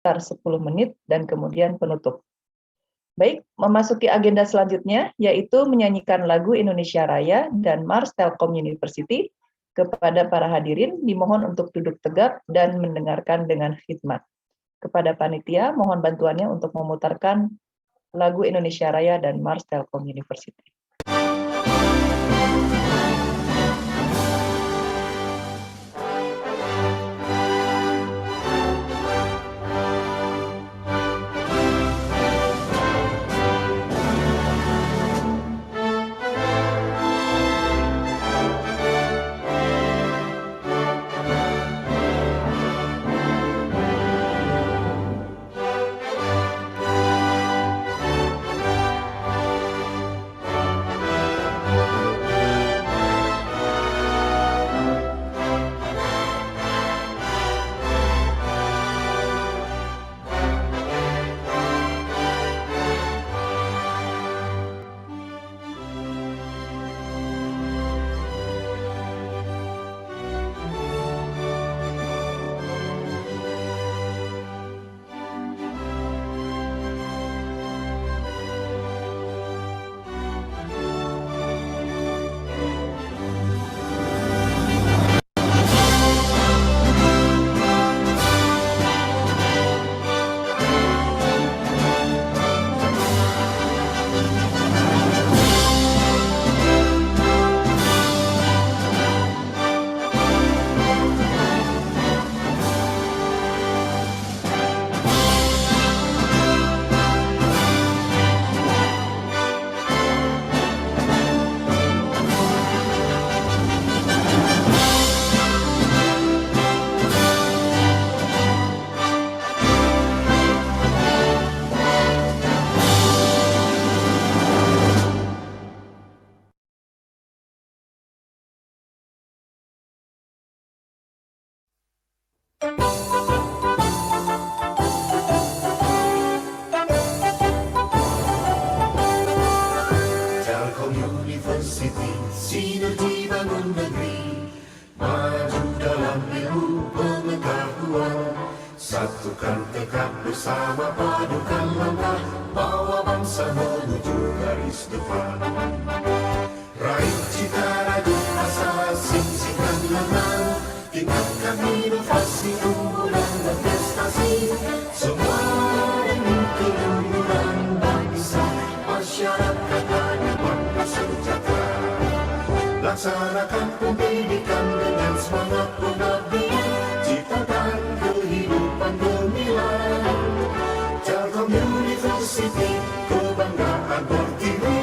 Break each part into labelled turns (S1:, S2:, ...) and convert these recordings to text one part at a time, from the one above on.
S1: sekitar 10 menit dan kemudian penutup. Baik, memasuki agenda selanjutnya, yaitu menyanyikan lagu Indonesia Raya dan Mars Telkom University. Kepada para hadirin, dimohon untuk duduk tegap dan mendengarkan dengan khidmat. Kepada panitia, mohon bantuannya untuk memutarkan lagu Indonesia Raya dan Mars Telkom University.
S2: Telkom University, sinergi bangun negeri, maju dalam ilmu pengetahuan, satukan tekad bersama, padukan langkah, bawa bangsa menuju garis depan. Raih cita raju asa, sing-singkan lengan, tingkatkan inovasi, unggulan dan prestasi, semua demi keluhuran bangsa, masyarakat adil sejahtera. Laksanakan pendidikan dengan semangat pengabdian, ciptakan kehidupan gemilang. Telkom University, kebanggaan Pertiwi,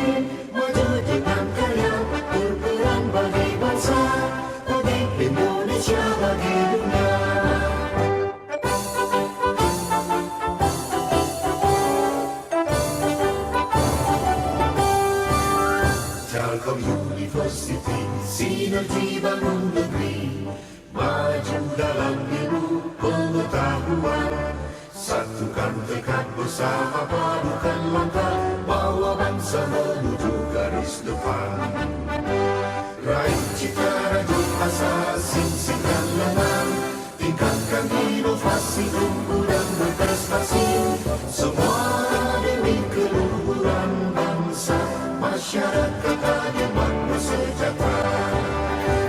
S2: maju dengan karya, berperan bagi bangsa, bagi Indonesia, bagi dunia. Telkom University, sinergi bangun negeri, maju dalam ilmu pengetahuan, satukan tekad bersama, padukan langkah, bawa bangsa menuju garis depan. Raih cita raju asa, sing-singkan lengan, tingkatkan inovasi, unggulan berprestasi, semua demi keluhuran bangsa, masyarakat adil makmur sejahtera.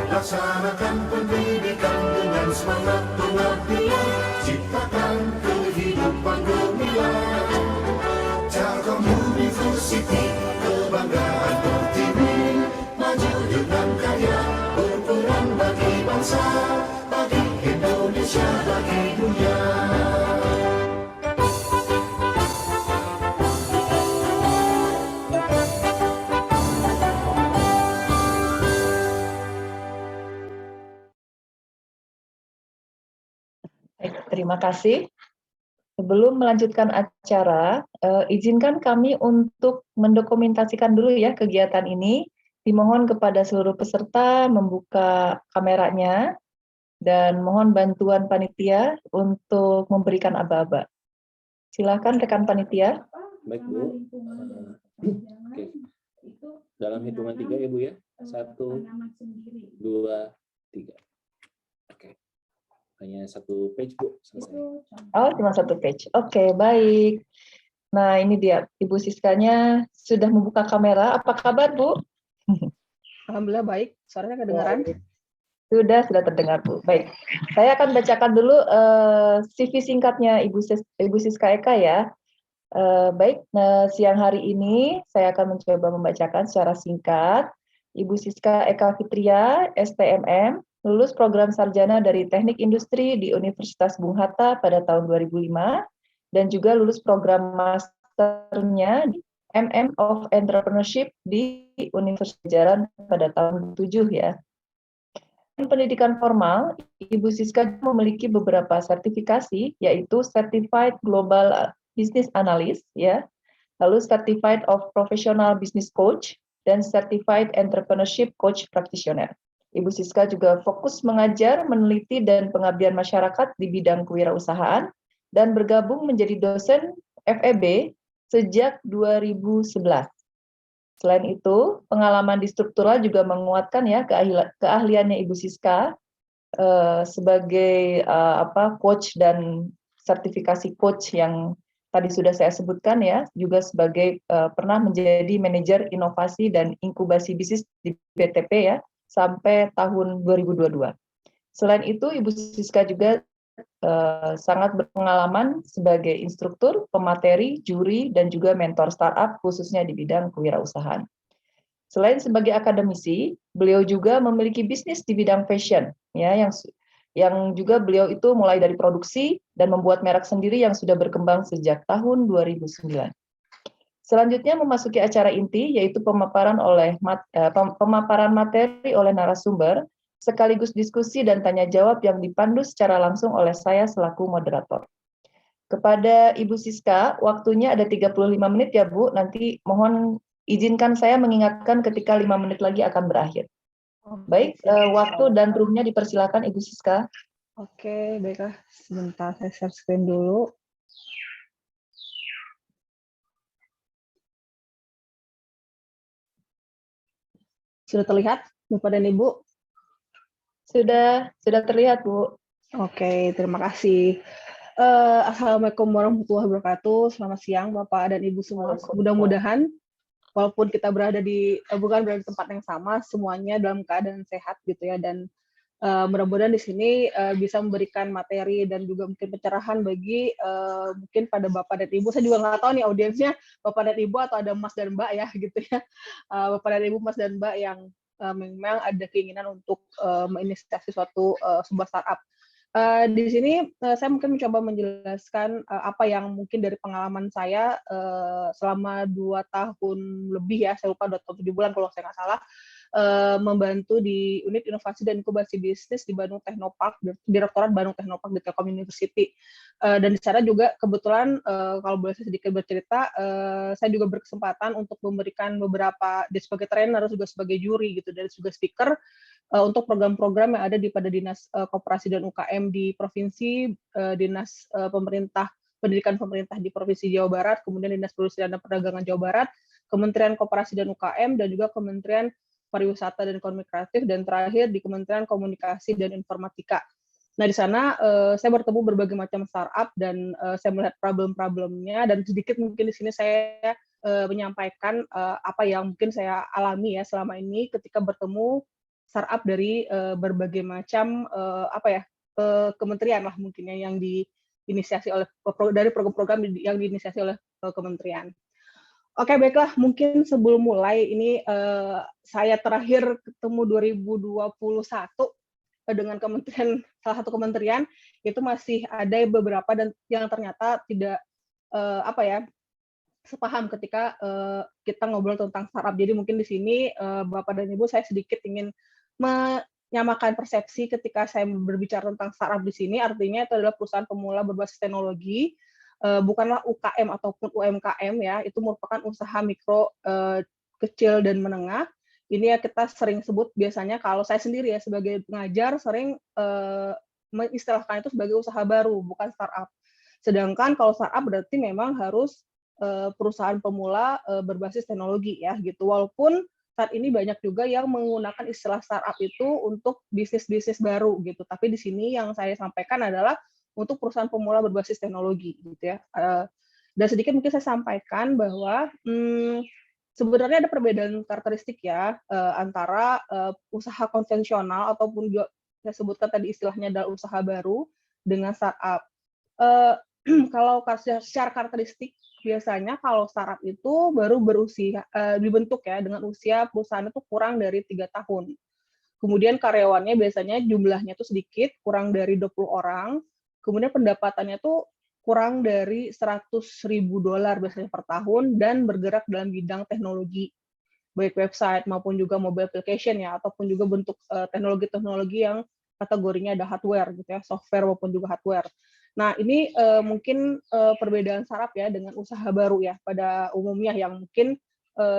S2: Laksanakan pendidikan dengan semangat pengabdian, ciptakan kehidupan gemilang. Telkom University, kebanggaan Pertiwi, maju dengan karya, berperan bagi bangsa, bagi Indonesia, bagi dunia.
S1: Terima kasih. Sebelum melanjutkan acara, izinkan kami untuk mendokumentasikan dulu ya kegiatan ini. Dimohon kepada seluruh peserta membuka kameranya dan mohon bantuan panitia untuk memberikan aba-aba. Silakan rekan panitia.
S3: Baik Bu. Oke. Dalam hitungan 3 ya Bu ya. 1, 2, 3. Oke. Hanya 1 page, Bu. Selesai.
S1: Oh, cuma 1 page. Oke, baik. Nah, ini dia. Ibu Siskanya sudah membuka kamera. Apa kabar, Bu?
S4: Alhamdulillah baik. Suaranya kedengaran?
S1: Sudah terdengar, Bu. Baik. Saya akan bacakan dulu CV singkatnya Ibu Siska Eka ya. Baik, siang hari ini saya akan mencoba membacakan secara singkat. Ibu Siska Eka Fitria, STMM, lulus program sarjana dari Teknik Industri di Universitas Bung Hatta pada tahun 2005, dan juga lulus program masternya di MM of Entrepreneurship di Universitas Pajajaran pada tahun 2007 ya. Pendidikan formal, Ibu Siska memiliki beberapa sertifikasi, yaitu Certified Global Business Analyst, ya, lalu Certified of Professional Business Coach, dan Certified Entrepreneurship Coach Practitioner. Ibu Siska juga fokus mengajar, meneliti, dan pengabdian masyarakat di bidang kewirausahaan, dan bergabung menjadi dosen FEB sejak 2011. Selain itu, pengalaman di struktural juga menguatkan ya keahliannya Ibu Siska sebagai coach dan sertifikasi coach yang tadi sudah saya sebutkan ya, juga sebagai pernah menjadi manajer inovasi dan inkubasi bisnis di BTP ya sampai tahun 2022. Selain itu, Ibu Siska juga sangat berpengalaman sebagai instruktur, pemateri, juri, dan juga mentor startup khususnya di bidang kewirausahaan. Selain sebagai akademisi, beliau juga memiliki bisnis di bidang fashion, ya, yang juga beliau itu mulai dari produksi dan membuat merek sendiri yang sudah berkembang sejak tahun 2009. Selanjutnya memasuki acara inti, yaitu pemaparan materi oleh narasumber, sekaligus diskusi dan tanya jawab yang dipandu secara langsung oleh saya selaku moderator. Kepada Ibu Siska, waktunya ada 35 menit ya Bu, nanti mohon izinkan saya mengingatkan ketika 5 menit lagi akan berakhir. Baik, waktu dan room-nya dipersilakan Ibu Siska.
S4: Oke, baiklah. Sebentar saya share screen dulu. Sudah terlihat Bapak dan Ibu?
S1: Sudah terlihat, Bu.
S4: Oke, terima kasih. Assalamualaikum warahmatullahi wabarakatuh. Selamat siang, Bapak dan Ibu semua. Mudah-mudahan, walaupun kita berada bukan berada di tempat yang sama, semuanya dalam keadaan sehat gitu ya. Dan mudah-mudahan di sini bisa memberikan materi dan juga mungkin pencerahan bagi mungkin pada Bapak dan Ibu. Saya juga nggak tahu nih audiensnya Bapak dan Ibu atau ada Mas dan Mbak ya gitu ya. Bapak dan Ibu, Mas dan Mbak yang memang ada keinginan untuk menginisiasi sebuah startup. Di sini saya mungkin mencoba menjelaskan apa yang mungkin dari pengalaman saya selama 2 tahun lebih ya, saya lupa 2 tahun 7 bulan kalau saya nggak salah, membantu di unit inovasi dan inkubasi bisnis di Bandung Technopark, Direktorat Bandung Technopark di Telkom University. Dan di sana juga kebetulan kalau boleh saya sedikit bercerita, saya juga berkesempatan untuk memberikan beberapa sebagai trainer juga sebagai juri gitu dan juga speaker untuk program-program yang ada pada Dinas Koperasi dan UKM di provinsi, Dinas Pendidikan Pemerintah di Provinsi Jawa Barat, kemudian Dinas Perindustrian dan Perdagangan Jawa Barat, Kementerian Koperasi dan UKM, dan juga Kementerian Pariwisata dan Ekonomi Kreatif, dan terakhir di Kementerian Komunikasi dan Informatika. Nah, di sana saya bertemu berbagai macam startup dan saya melihat problem-problemnya, dan sedikit mungkin di sini saya menyampaikan apa yang mungkin saya alami ya selama ini ketika bertemu startup dari berbagai macam kementerian lah mungkinnya yang diinisiasi oleh dari program-program yang diinisiasi oleh kementerian. Oke, baiklah, mungkin sebelum mulai ini saya terakhir ketemu 2021 dengan salah satu kementerian, itu masih ada beberapa dan yang ternyata tidak sepaham ketika kita ngobrol tentang startup. Jadi mungkin di sini Bapak dan Ibu, saya sedikit ingin menyamakan persepsi ketika saya berbicara tentang startup di sini. Artinya itu adalah perusahaan pemula berbasis teknologi, bukanlah UKM ataupun UMKM ya, itu merupakan usaha mikro, kecil dan menengah. Ini ya kita sering sebut biasanya, kalau saya sendiri ya sebagai pengajar sering mengistilahkan itu sebagai usaha baru, bukan startup. Sedangkan kalau startup berarti memang harus perusahaan pemula berbasis teknologi ya gitu. Walaupun saat ini banyak juga yang menggunakan istilah startup itu untuk bisnis-bisnis baru gitu. Tapi di sini yang saya sampaikan adalah untuk perusahaan pemula berbasis teknologi gitu ya. Dan sedikit mungkin saya sampaikan bahwa sebenarnya ada perbedaan karakteristik ya antara usaha konvensional ataupun juga saya sebutkan tadi istilahnya adalah usaha baru dengan startup. Kalau secara karakteristik biasanya kalau startup itu baru berusia dibentuk ya dengan usia perusahaan itu kurang dari 3 tahun. Kemudian karyawannya biasanya jumlahnya itu sedikit, kurang dari 20 orang. Kemudian pendapatannya itu kurang dari $100.000 biasanya per tahun dan bergerak dalam bidang teknologi, baik website maupun juga mobile application ya, ataupun juga bentuk teknologi-teknologi yang kategorinya ada hardware gitu ya, software maupun juga hardware. Nah, ini mungkin perbedaan startup ya dengan usaha baru ya pada umumnya yang mungkin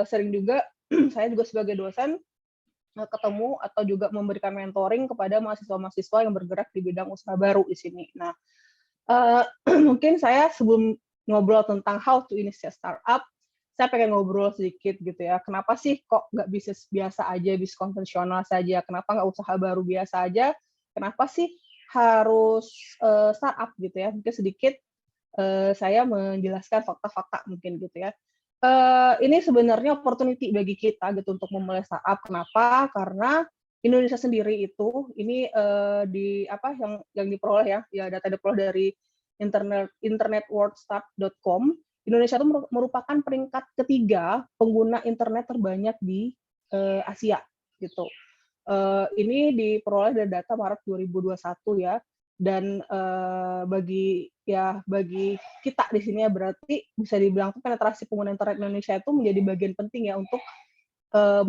S4: sering juga saya juga sebagai dosen ketemu atau juga memberikan mentoring kepada mahasiswa-mahasiswa yang bergerak di bidang usaha baru di sini. Nah, mungkin saya sebelum ngobrol tentang how to initiate startup, saya pengen ngobrol sedikit gitu ya. Kenapa sih kok nggak bisnis biasa aja, bisnis konvensional saja? Kenapa nggak usaha baru biasa aja? Kenapa sih harus startup gitu ya? Mungkin sedikit saya menjelaskan fakta-fakta mungkin gitu ya. Ini sebenarnya opportunity bagi kita gitu untuk memulai startup. Kenapa? Karena Indonesia sendiri itu ini di apa yang diperoleh ya data diperoleh dari internetworldstart.com. Indonesia itu merupakan peringkat ketiga pengguna internet terbanyak di Asia gitu. Ini diperoleh dari data Maret 2021 ya. Dan bagi kita di sini ya berarti bisa dibilang penetrasi pengguna internet Indonesia itu menjadi bagian penting ya untuk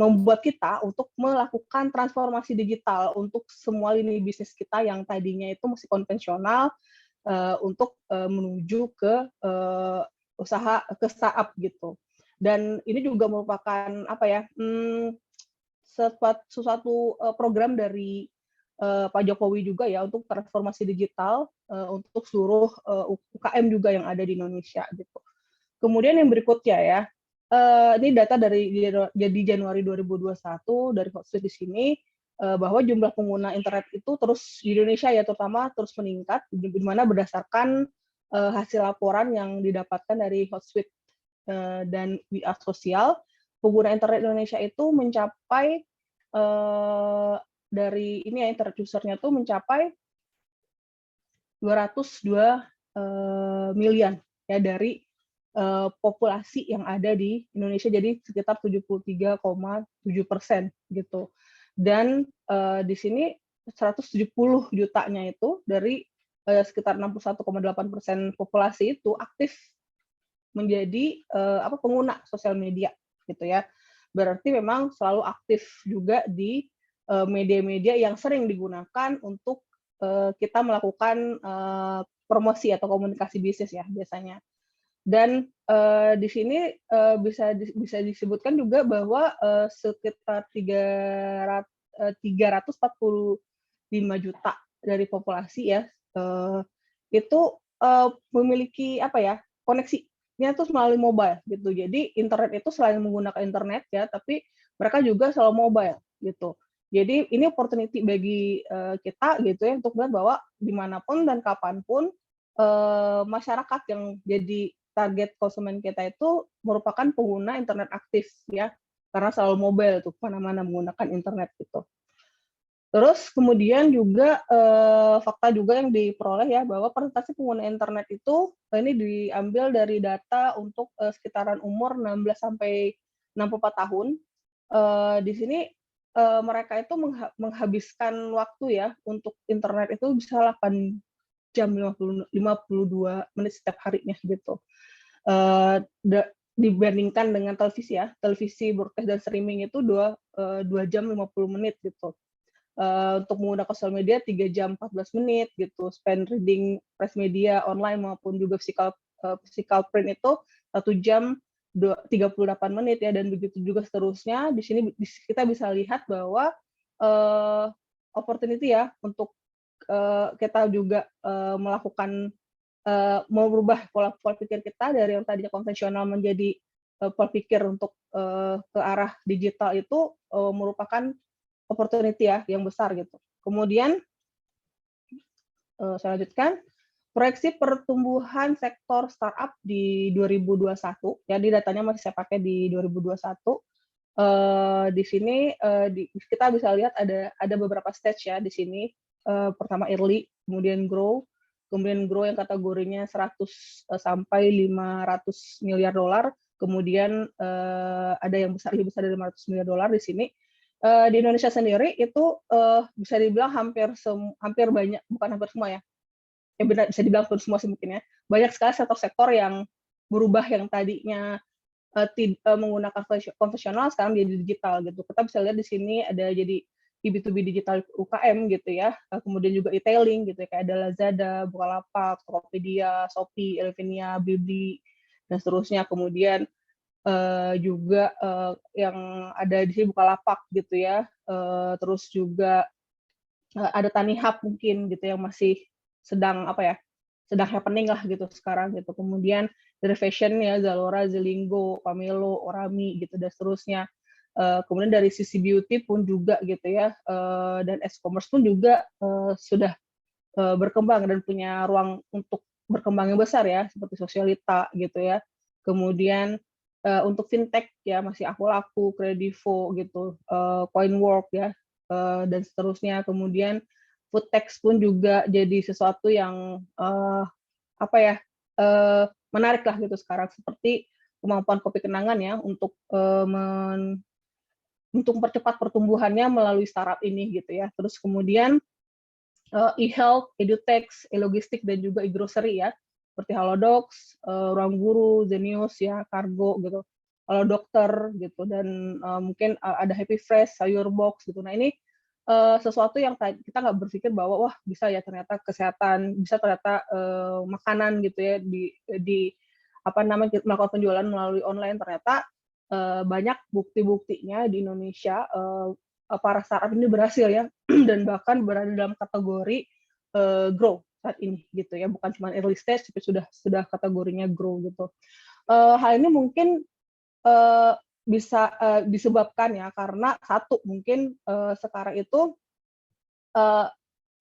S4: membuat kita untuk melakukan transformasi digital untuk semua lini bisnis kita yang tadinya itu masih konvensional untuk menuju ke usaha ke startup gitu. Dan ini juga merupakan apa ya suatu program dari Pak Jokowi juga ya untuk transformasi digital untuk seluruh UKM juga yang ada di Indonesia gitu. Kemudian yang berikutnya ya, ini data dari Januari 2021 dari Hootsuite di sini bahwa jumlah pengguna internet itu terus di Indonesia ya terutama terus meningkat, di mana berdasarkan hasil laporan yang didapatkan dari Hootsuite dan We Are Social, pengguna internet Indonesia itu mencapai dari ini ya internet usernya tuh mencapai 202 miliar ya dari populasi yang ada di Indonesia, jadi sekitar 73,7% gitu. Dan di sini 170 jutanya itu dari sekitar 61,8% populasi itu aktif menjadi pengguna sosial media gitu ya. Berarti memang selalu aktif juga di media-media yang sering digunakan untuk kita melakukan promosi atau komunikasi bisnis ya biasanya. Dan di sini bisa disebutkan juga bahwa sekitar 345 juta dari populasi ya itu memiliki apa ya koneksinya tuh melalui mobile gitu. Jadi internet itu selain menggunakan internet ya, tapi mereka juga selalu mobile gitu. Jadi ini opportunity bagi kita gitu ya untuk melihat bahwa dimanapun dan kapanpun masyarakat yang jadi target konsumen kita itu merupakan pengguna internet aktif ya, karena selalu mobile tuh mana-mana menggunakan internet gitu. Terus kemudian juga fakta juga yang diperoleh ya bahwa persentase pengguna internet itu ini diambil dari data untuk sekitaran umur 16 sampai 64 tahun. Di sini mereka itu menghabiskan waktu ya untuk internet itu bisa 8 jam 52 menit setiap harinya gitu. Dibandingkan dengan televisi ya, televisi broadcast dan streaming itu 2 jam 50 menit gitu. Untuk menggunakan sosial media 3 jam 14 menit gitu. Spend reading press media online maupun juga physical print itu 1 jam 38 menit ya, dan begitu juga seterusnya. Di sini kita bisa lihat bahwa opportunity ya untuk kita juga melakukan merubah pola pikir kita dari yang tadinya konvensional menjadi berpikir untuk ke arah digital itu merupakan opportunity ya yang besar gitu. Kemudian saya lanjutkan, proyeksi pertumbuhan sektor startup di 2021, jadi datanya masih saya pakai di 2021. Di sini kita bisa lihat ada beberapa stage ya di sini. Pertama early, kemudian grow yang kategorinya 100 sampai 500 miliar dolar, kemudian ada yang lebih besar dari 500 miliar dolar di sini. Di Indonesia sendiri itu bisa dibilang hampir banyak, bukan hampir semua ya, benar bisa dibilang hampir semua sih mungkin ya, banyak sekali sektor-sektor yang berubah yang tadinya menggunakan konvensional sekarang jadi digital gitu. Kita bisa lihat di sini ada jadi B2B digital UKM gitu ya, kemudian juga e-tailing gitu ya, kayak ada Lazada, Bukalapak, Tokopedia, Shopee, Elevenia, Blibli, dan seterusnya. Kemudian juga yang ada di sini Bukalapak gitu ya, terus juga ada Tanihub mungkin gitu yang masih sedang happening lah gitu sekarang gitu. Kemudian dari fashion ya, Zalora, Zelingo, Pamelo, Orami gitu dan seterusnya. Kemudian dari sisi beauty pun juga gitu ya, dan e-commerce pun juga sudah berkembang dan punya ruang untuk berkembang yang besar ya, seperti Sosialita gitu ya. Kemudian untuk fintech ya masih Akulaku, Kredivo gitu, Coinwork ya, dan seterusnya. Kemudian foodtech pun juga jadi sesuatu yang menarik lah gitu sekarang, seperti kemampuan Kopi Kenangan ya untuk mempercepat pertumbuhannya melalui startup ini gitu ya. Terus kemudian e-health, edutech, e-logistik dan juga e-grocery ya, seperti Halodocs, Ruang Guru, Zenius ya, Kargo gitu, Halodokters gitu, dan mungkin ada Happy Fresh, Sayurbox gitu. Nah ini sesuatu yang kita nggak berpikir bahwa wah bisa ya ternyata kesehatan, bisa ternyata makanan gitu ya di melakukan penjualan melalui online. Ternyata banyak bukti-buktinya di Indonesia para startup ini berhasil ya dan bahkan berada dalam kategori grow saat ini gitu ya, bukan cuma early stage tapi sudah kategorinya grow gitu. Hal ini mungkin bisa disebabkan ya karena satu mungkin sekarang itu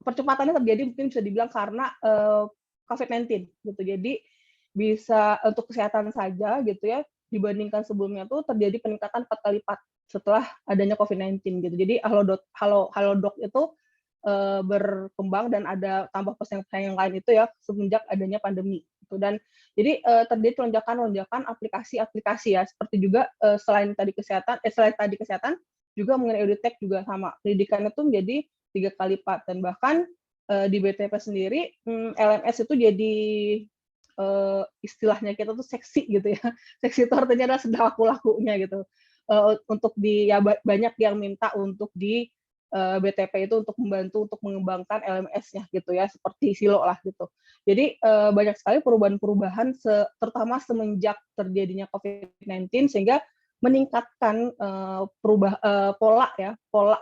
S4: percepatannya terjadi mungkin bisa dibilang karena COVID-19 gitu. Jadi bisa untuk kesehatan saja gitu ya, dibandingkan sebelumnya tuh terjadi peningkatan 4 kali lipat setelah adanya COVID-19 gitu. Jadi Halodoc itu berkembang dan ada tambah pesaing-pesaing yang lain itu ya semenjak adanya pandemi gitu. Dan jadi terjadi lonjakan aplikasi-aplikasi ya, seperti juga selain tadi kesehatan juga mengenai edutech juga sama. Pendidikan itu menjadi 3 kali lipat, dan bahkan di BTP sendiri LMS itu jadi istilahnya kita tuh seksi gitu ya. Seksi itu artinya adalah sedang laku-lakunya gitu. Untuk banyak yang minta untuk di BTP itu untuk membantu untuk mengembangkan LMS-nya gitu ya, seperti Silo lah gitu. Jadi banyak sekali perubahan-perubahan terutama semenjak terjadinya COVID-19 sehingga meningkatkan pola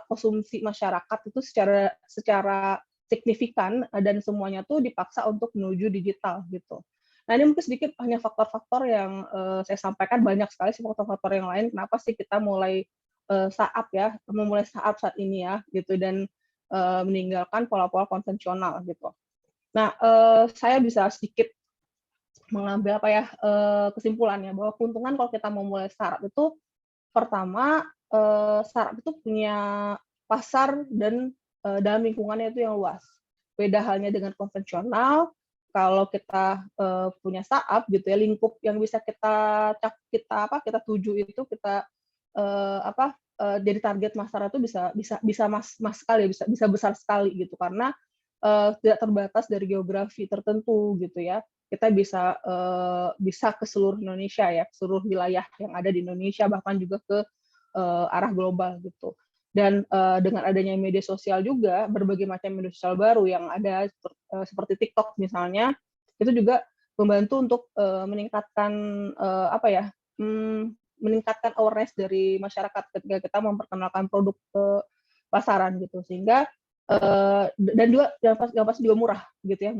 S4: konsumsi masyarakat itu secara signifikan, dan semuanya tuh dipaksa untuk menuju digital gitu. Nah ini mungkin sedikit hanya faktor-faktor yang saya sampaikan, banyak sekali sih faktor-faktor yang lain kenapa sih kita mulai memulai startup saat ini ya gitu, dan meninggalkan pola-pola konvensional gitu. Nah saya bisa sedikit mengambil kesimpulannya bahwa keuntungan kalau kita mau mulai startup itu pertama startup itu punya pasar dan dalam lingkungannya itu yang luas. Beda halnya dengan konvensional, kalau kita punya startup gitu ya, lingkup yang bisa kita tuju itu jadi target masyarakat itu bisa bisa besar sekali gitu, karena tidak terbatas dari geografi tertentu gitu ya. Kita bisa ke seluruh Indonesia ya, seluruh wilayah yang ada di Indonesia, bahkan juga ke arah global gitu. Dan dengan adanya media sosial juga, berbagai macam media sosial baru yang ada seperti TikTok misalnya, itu juga membantu untuk meningkatkan meningkatkan awareness dari masyarakat ketika kita memperkenalkan produk ke pasaran gitu, sehingga dan juga yang pasti juga murah gitu ya,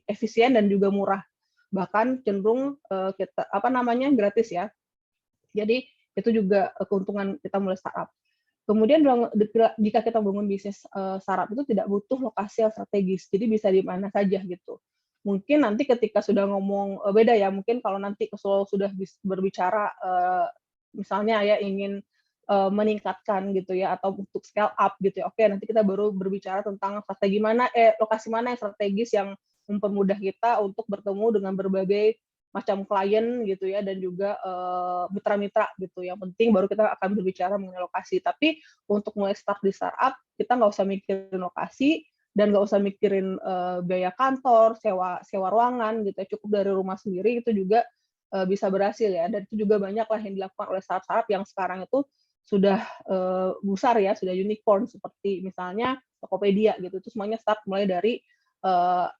S4: efisien dan juga murah, bahkan cenderung gratis ya Jadi itu juga keuntungan kita mulai startup. Kemudian jika kita bangun bisnis startup itu tidak butuh lokasi yang strategis, jadi bisa di mana saja gitu. Mungkin nanti ketika sudah ngomong beda ya, mungkin kalau nanti Solo sudah berbicara misalnya ya ingin meningkatkan gitu ya atau untuk scale up gitu ya. Oke, nanti kita baru berbicara tentang lokasi mana yang strategis yang mempermudah kita untuk bertemu dengan berbagai macam klien gitu ya dan juga mitra-mitra gitu. Yang penting baru kita akan berbicara mengenai lokasi. Tapi untuk mulai start di startup kita nggak usah mikirin lokasi dan nggak usah mikirin biaya kantor, sewa ruangan gitu ya. Cukup dari rumah sendiri itu juga bisa berhasil ya. Dan itu juga banyak lah yang dilakukan oleh startup yang sekarang itu sudah besar ya, sudah unicorn seperti misalnya Tokopedia gitu. Itu semuanya start mulai dari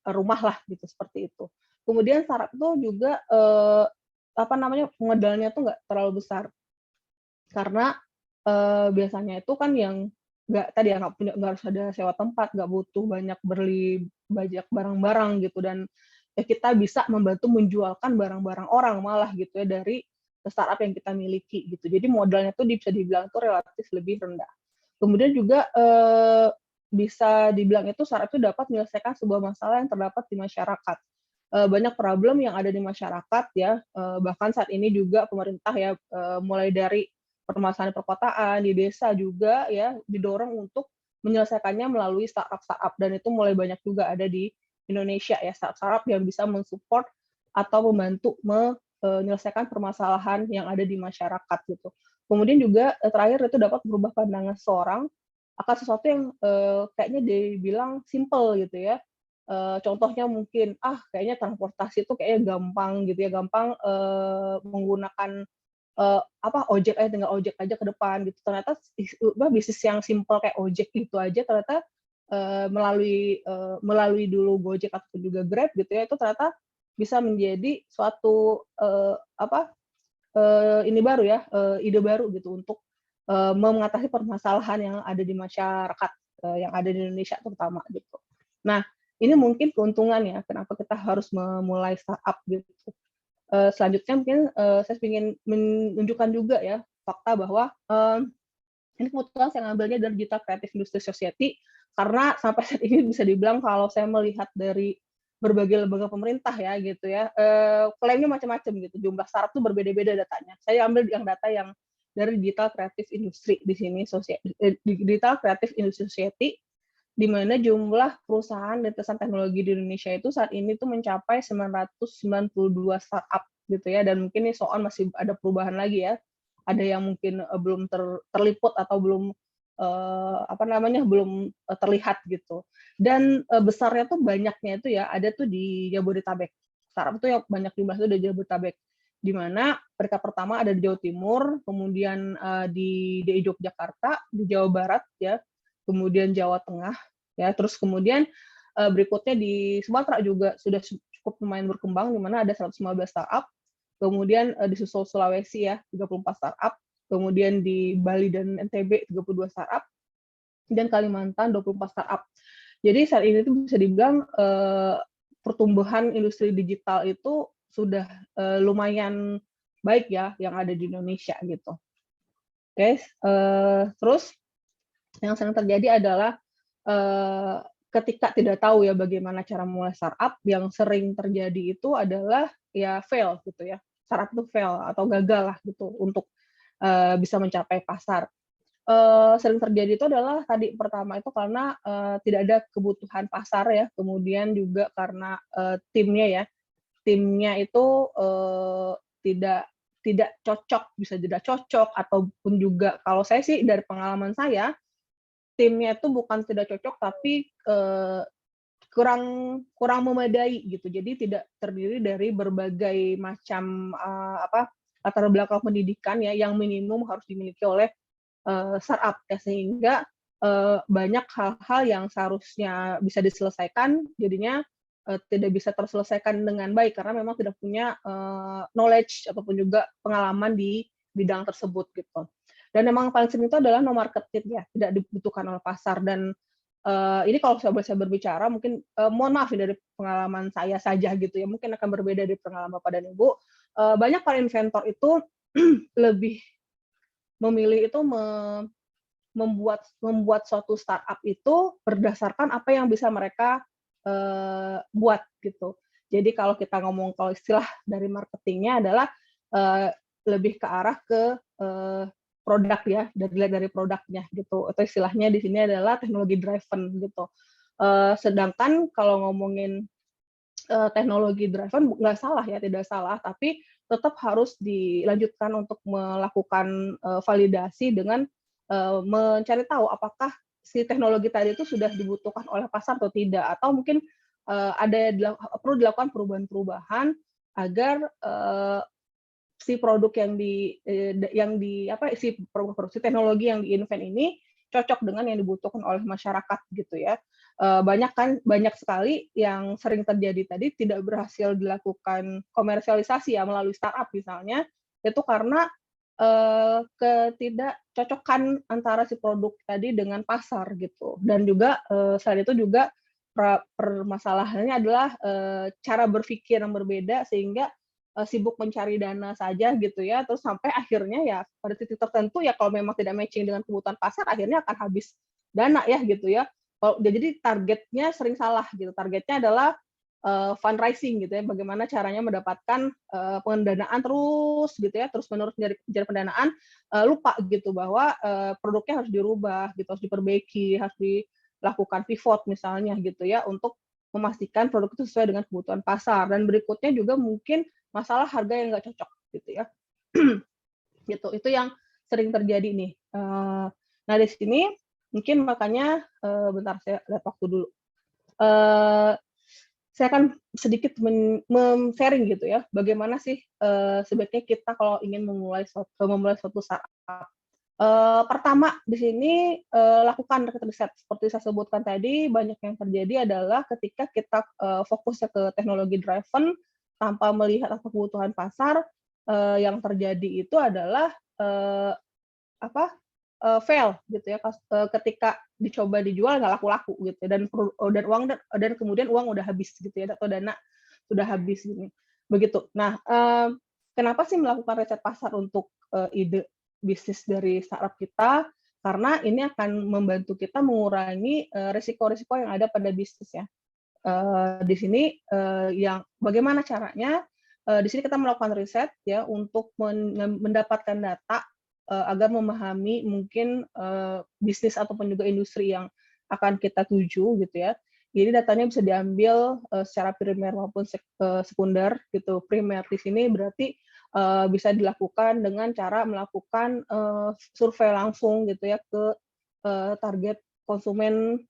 S4: rumah lah gitu seperti itu. Kemudian startup itu juga modalnya tuh nggak terlalu besar karena biasanya itu kan yang nggak harus ada sewa tempat, nggak butuh banyak barang-barang gitu dan ya kita bisa membantu menjualkan barang-barang orang malah gitu ya dari startup yang kita miliki gitu. Jadi modalnya tuh bisa dibilang tuh relatif lebih rendah. Kemudian juga bisa dibilang itu startup itu dapat menyelesaikan sebuah masalah yang terdapat di masyarakat. Banyak problem yang ada di masyarakat ya, bahkan saat ini juga pemerintah ya mulai dari permasalahan perkotaan di desa juga ya didorong untuk menyelesaikannya melalui startup dan itu mulai banyak juga ada di Indonesia ya startup yang bisa mensupport atau membantu menyelesaikan permasalahan yang ada di masyarakat gitu. Kemudian juga terakhir itu dapat merubah pandangan seseorang akan sesuatu yang kayaknya dibilang simple gitu ya. Contohnya mungkin kayaknya transportasi itu kayaknya gampang gitu ya, gampang menggunakan ojek aja, tinggal ojek aja ke depan gitu. Ternyata bisnis yang simple kayak ojek gitu aja ternyata melalui dulu Gojek ataupun juga Grab gitu ya, itu ternyata bisa menjadi suatu ini baru ya, ide baru gitu untuk mengatasi permasalahan yang ada di masyarakat, yang ada di Indonesia terutama gitu. Nah, ini mungkin keuntungannya kenapa kita harus memulai startup gitu. Selanjutnya mungkin saya ingin menunjukkan juga ya fakta bahwa ini kebetulan saya ngambilnya dari Digital Creative Industry Society karena sampai saat ini bisa dibilang kalau saya melihat dari berbagai lembaga pemerintah ya gitu ya, klaimnya macam-macam gitu, jumlah startup itu berbeda-beda datanya. Saya ambil yang data yang dari Digital Creative Industry di sini, Digital Creative Industry Society, di mana jumlah perusahaan lintasan teknologi di Indonesia itu saat ini tuh mencapai 992 startup gitu ya, dan mungkin ini soal masih ada perubahan lagi ya, ada yang mungkin belum terliput atau belum belum terlihat gitu. Dan besarnya tuh banyaknya itu ya ada tuh di Jabodetabek. Startup tuh yang banyak jumlah itu di Jabodetabek. Di mana peringkat pertama ada di Jawa Timur, kemudian di DI Yogyakarta, di Jawa Barat ya, kemudian Jawa Tengah ya, terus kemudian berikutnya di Sumatera juga sudah cukup lumayan berkembang di mana ada 115 startup. Kemudian di Sulawesi ya 34 startup, kemudian di Bali dan NTB 32 startup, dan Kalimantan 24 startup. Jadi saat ini itu bisa dibilang pertumbuhan industri digital itu sudah lumayan baik ya yang ada di Indonesia gitu. Oke, terus yang sering terjadi adalah ketika tidak tahu ya bagaimana cara mulai startup, yang sering terjadi itu adalah ya fail gitu ya. Startup itu fail atau gagal lah gitu untuk bisa mencapai pasar. Sering terjadi itu adalah tadi pertama itu karena tidak ada kebutuhan pasar ya, kemudian juga karena timnya itu tidak cocok, bisa tidak cocok, ataupun juga kalau saya sih dari pengalaman saya timnya itu bukan tidak cocok tapi kurang memadai gitu. Jadi tidak terdiri dari berbagai macam latar belakang pendidikan ya yang minimum harus dimiliki oleh startup ya, sehingga banyak hal-hal yang seharusnya bisa diselesaikan jadinya tidak bisa terselesaikan dengan baik karena memang tidak punya knowledge ataupun juga pengalaman di bidang tersebut gitu. Dan memang paling sering itu adalah no market fit ya, tidak dibutuhkan oleh pasar. Dan ini kalau saya berbicara mungkin mohon maaf dari pengalaman saya saja gitu ya, mungkin akan berbeda dari pengalaman Bapak dan Ibu. Banyak para inventor itu lebih memilih itu membuat suatu startup itu berdasarkan apa yang bisa mereka buat gitu. Jadi kalau kita ngomong kalau istilah dari marketingnya adalah lebih ke arah ke produk ya, dari produknya gitu. Atau istilahnya di sini adalah teknologi driven gitu. Sedangkan kalau ngomongin teknologi driven nggak salah ya, tidak salah, tapi tetap harus dilanjutkan untuk melakukan validasi dengan mencari tahu apakah si teknologi tadi itu sudah dibutuhkan oleh pasar atau tidak, atau mungkin perlu dilakukan perubahan-perubahan agar si produk si teknologi yang di-invent ini cocok dengan yang dibutuhkan oleh masyarakat gitu ya. Banyak sekali yang sering terjadi tadi tidak berhasil dilakukan komersialisasi ya melalui startup misalnya, itu karena ketidakcocokan antara si produk tadi dengan pasar gitu. Dan juga selain itu juga permasalahannya adalah cara berpikir yang berbeda sehingga sibuk mencari dana saja gitu ya, terus sampai akhirnya ya pada titik tertentu ya kalau memang tidak matching dengan kebutuhan pasar akhirnya akan habis dana ya gitu ya. Jadi targetnya sering salah gitu. Targetnya adalah fundraising gitu ya, bagaimana caranya mendapatkan pendanaan terus gitu ya, terus-menerus mencari pendanaan, lupa gitu bahwa produknya harus dirubah gitu, harus diperbaiki, harus dilakukan pivot misalnya gitu ya, untuk memastikan produk itu sesuai dengan kebutuhan pasar. Dan berikutnya juga mungkin masalah harga yang nggak cocok gitu ya. Gitu, itu yang sering terjadi nih. Nah di sini mungkin makanya bentar saya lihat waktu dulu. Saya akan sedikit sharing gitu ya, bagaimana sih sebaiknya kita kalau ingin memulai suatu startup. Pertama di sini lakukan riset. Seperti saya sebutkan tadi, banyak yang terjadi adalah ketika kita fokusnya ke teknologi driven tanpa melihat apa kebutuhan pasar, yang terjadi itu adalah fail gitu ya, ketika dicoba dijual nggak laku-laku gitu dan kemudian uang udah habis gitu ya, atau dana sudah habis gitu. Begitu. Nah, kenapa sih melakukan riset pasar untuk ide bisnis dari startup kita? Karena ini akan membantu kita mengurangi risiko-risiko yang ada pada bisnis ya. Di sini yang bagaimana caranya? Di sini kita melakukan riset ya untuk mendapatkan data agar memahami mungkin bisnis ataupun juga industri yang akan kita tuju gitu ya. Jadi datanya bisa diambil secara primer maupun sekunder gitu. Primer di sini berarti bisa dilakukan dengan cara melakukan survei langsung gitu ya ke target konsumen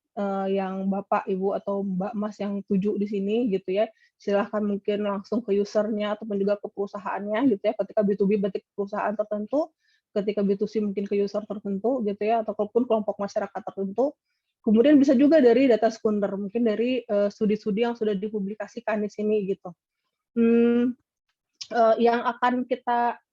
S4: yang Bapak, Ibu, atau Mbak, Mas yang tuju di sini gitu ya. Silahkan mungkin langsung ke usernya ataupun juga ke perusahaannya gitu ya. Ketika B2B berarti ke perusahaan tertentu, ketika B2C mungkin ke user tertentu gitu ya, ataupun kelompok masyarakat tertentu. Kemudian bisa juga dari data sekunder, mungkin dari studi-studi yang sudah dipublikasikan di sini gitu. Yang akan kita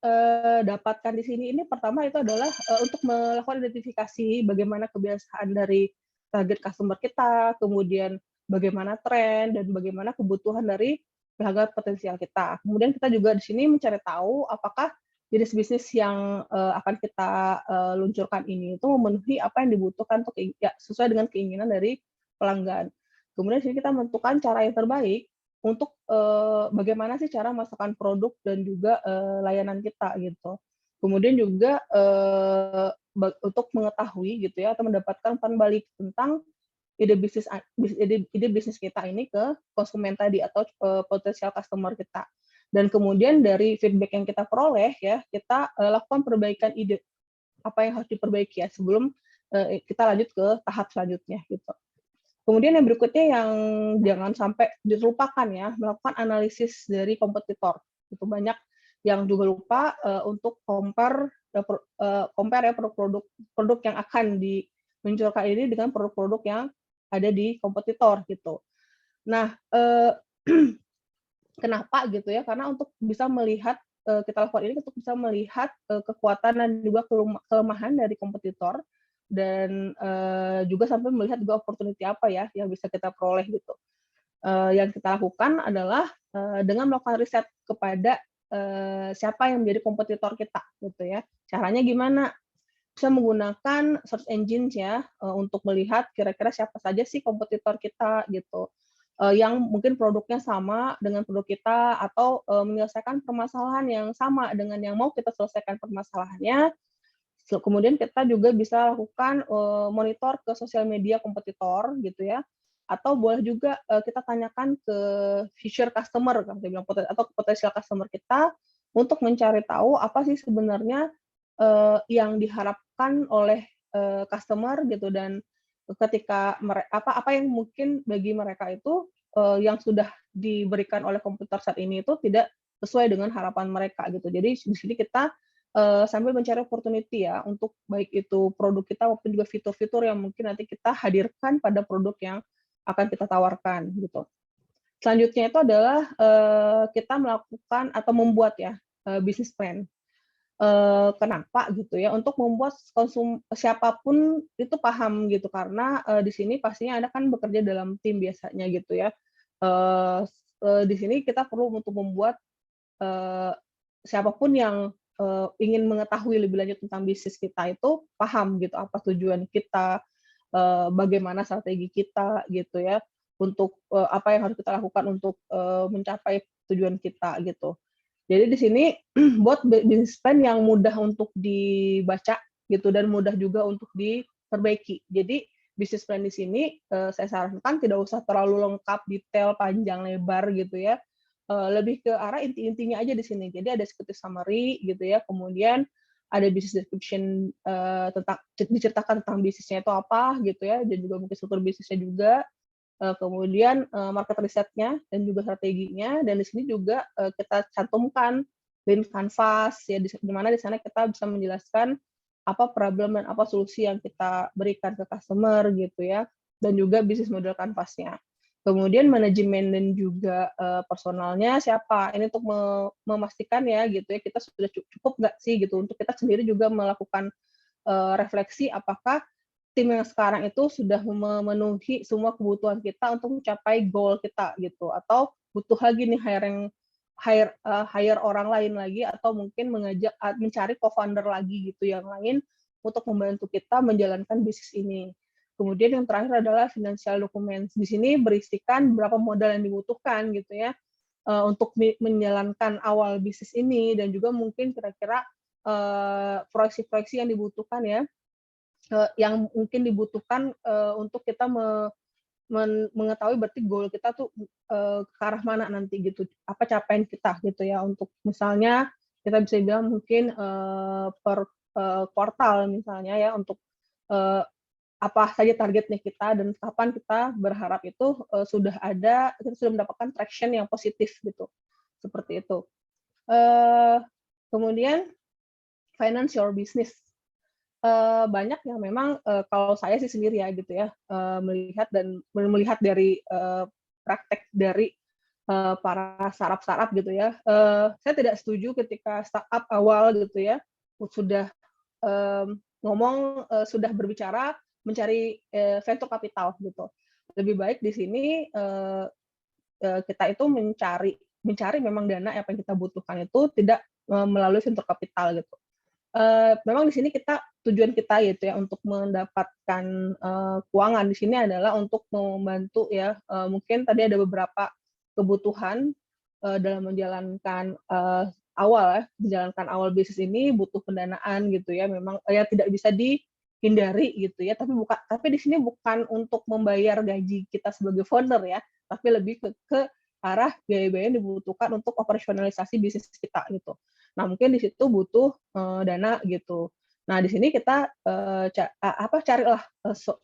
S4: dapatkan di sini ini pertama itu adalah untuk melakukan identifikasi bagaimana kebiasaan dari target customer kita, kemudian bagaimana tren dan bagaimana kebutuhan dari pelanggan potensial kita. Kemudian kita juga di sini mencari tahu apakah jenis bisnis yang akan kita luncurkan ini itu memenuhi apa yang dibutuhkan untuk ya, sesuai dengan keinginan dari pelanggan. Kemudian di sini kita menentukan cara yang terbaik untuk bagaimana sih cara masukkan produk dan juga layanan kita gitu. Kemudian juga untuk mengetahui gitu ya, atau mendapatkan umpan balik tentang ide bisnis kita ini ke konsumen tadi atau potensial customer kita. Dan kemudian dari feedback yang kita peroleh ya, kita lakukan perbaikan ide apa yang harus diperbaiki ya sebelum kita lanjut ke tahap selanjutnya gitu. Kemudian yang berikutnya yang jangan sampai dilupakan ya, melakukan analisis dari kompetitor. Itu banyak yang juga lupa untuk compare ya produk yang akan diluncurkan ini dengan produk-produk yang ada di kompetitor gitu. Nah, kenapa gitu ya? Karena untuk bisa melihat kita lakukan ini untuk bisa melihat kekuatan dan juga kelemahan dari kompetitor dan juga sampai melihat juga opportunity apa ya yang bisa kita peroleh gitu. Yang kita lakukan adalah dengan melakukan riset kepada siapa yang menjadi kompetitor kita gitu ya. Caranya gimana? Bisa menggunakan search engines ya untuk melihat kira-kira siapa saja sih kompetitor kita gitu. Yang mungkin produknya sama dengan produk kita atau menyelesaikan permasalahan yang sama dengan yang mau kita selesaikan permasalahannya. Kemudian kita juga bisa lakukan monitor ke sosial media kompetitor gitu ya. Atau boleh juga kita tanyakan ke future customer atau potensial customer kita untuk mencari tahu apa sih sebenarnya yang diharapkan oleh customer gitu, dan ketika apa yang mungkin bagi mereka itu yang sudah diberikan oleh komputer saat ini itu tidak sesuai dengan harapan mereka gitu. Jadi di sini kita sambil mencari opportunity ya untuk baik itu produk kita maupun juga fitur-fitur yang mungkin nanti kita hadirkan pada produk yang akan kita tawarkan gitu. Selanjutnya itu adalah kita melakukan atau membuat ya business plan. Kenapa gitu ya, untuk membuat siapapun itu paham gitu, karena di sini pastinya Anda kan bekerja dalam tim biasanya gitu ya. Di sini kita perlu untuk membuat siapapun yang ingin mengetahui lebih lanjut tentang bisnis kita itu paham gitu apa tujuan kita, bagaimana strategi kita gitu ya, untuk apa yang harus kita lakukan untuk mencapai tujuan kita gitu. Jadi di sini buat business plan yang mudah untuk dibaca gitu dan mudah juga untuk diperbaiki. Jadi business plan di sini saya sarankan tidak usah terlalu lengkap, detail, panjang, lebar gitu ya. Lebih ke arah inti-intinya aja di sini. Jadi ada executive summary gitu ya. Kemudian ada business description tentang diceritakan tentang bisnisnya itu apa gitu ya, dan juga mungkin struktur bisnisnya juga. Kemudian market risetnya dan juga strateginya, dan di sini juga kita cantumkan lean canvas ya, di mana di sana kita bisa menjelaskan apa problem dan apa solusi yang kita berikan ke customer gitu ya, dan juga bisnis model canvasnya. Kemudian manajemen dan juga personalnya siapa, ini untuk memastikan ya gitu ya, kita sudah cukup nggak sih gitu, untuk kita sendiri juga melakukan refleksi apakah tim yang sekarang itu sudah memenuhi semua kebutuhan kita untuk mencapai goal kita gitu, atau butuh lagi nih hire orang lain lagi, atau mungkin mencari co-founder lagi gitu yang lain untuk membantu kita menjalankan bisnis ini. Kemudian yang terakhir adalah financial documents. Di sini berisikan berapa modal yang dibutuhkan gitu ya untuk menjalankan awal bisnis ini, dan juga mungkin kira-kira proyeksi-proyeksi yang dibutuhkan ya, yang mungkin dibutuhkan untuk kita mengetahui berarti goal kita tuh ke arah mana nanti gitu, apa capaian kita gitu ya. Untuk misalnya kita bisa bilang mungkin per kuartal misalnya ya, untuk apa saja targetnya kita dan kapan kita berharap itu kita sudah mendapatkan traction yang positif gitu, seperti itu. Kemudian finance your business. Banyak yang memang kalau saya sih sendiri ya gitu ya, melihat dari praktek dari para startup gitu ya, saya tidak setuju ketika startup awal gitu ya sudah sudah berbicara mencari venture capital gitu. Lebih baik di sini kita itu mencari memang dana apa yang kita butuhkan itu tidak melalui venture capital gitu. Memang di sini tujuan kita gitu ya untuk mendapatkan keuangan di sini adalah untuk membantu ya, mungkin tadi ada beberapa kebutuhan dalam menjalankan awal bisnis ini butuh pendanaan gitu ya, memang ya tidak bisa dihindari gitu ya, tapi di sini bukan untuk membayar gaji kita sebagai founder ya, tapi lebih ke arah biaya-biaya yang dibutuhkan untuk operasionalisasi bisnis kita gitu. Nah, mungkin di situ butuh dana gitu. Nah, di sini kita carilah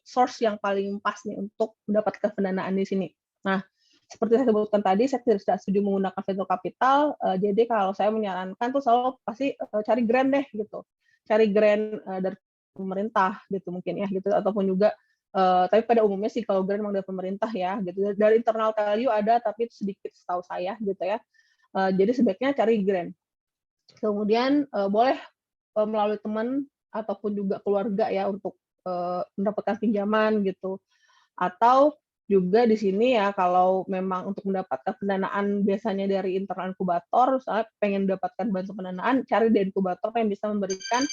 S4: source yang paling pas nih untuk mendapatkan pendanaan di sini. Nah, seperti saya sebutkan tadi, saya tidak setuju menggunakan venture capital. Jadi kalau saya menyarankan tuh selalu pasti cari grant deh gitu. Cari grant dari pemerintah gitu mungkin ya gitu, ataupun juga tapi pada umumnya sih kalau grant memang dari pemerintah ya gitu. Dari internal value ada, tapi itu sedikit setahu saya gitu ya. Jadi sebaiknya cari grant. Kemudian boleh melalui teman ataupun juga keluarga ya untuk mendapatkan pinjaman gitu. Atau juga di sini ya kalau memang untuk mendapatkan pendanaan biasanya dari internal inkubator, misalnya pengen mendapatkan bantuan pendanaan, cari dari inkubator yang bisa memberikan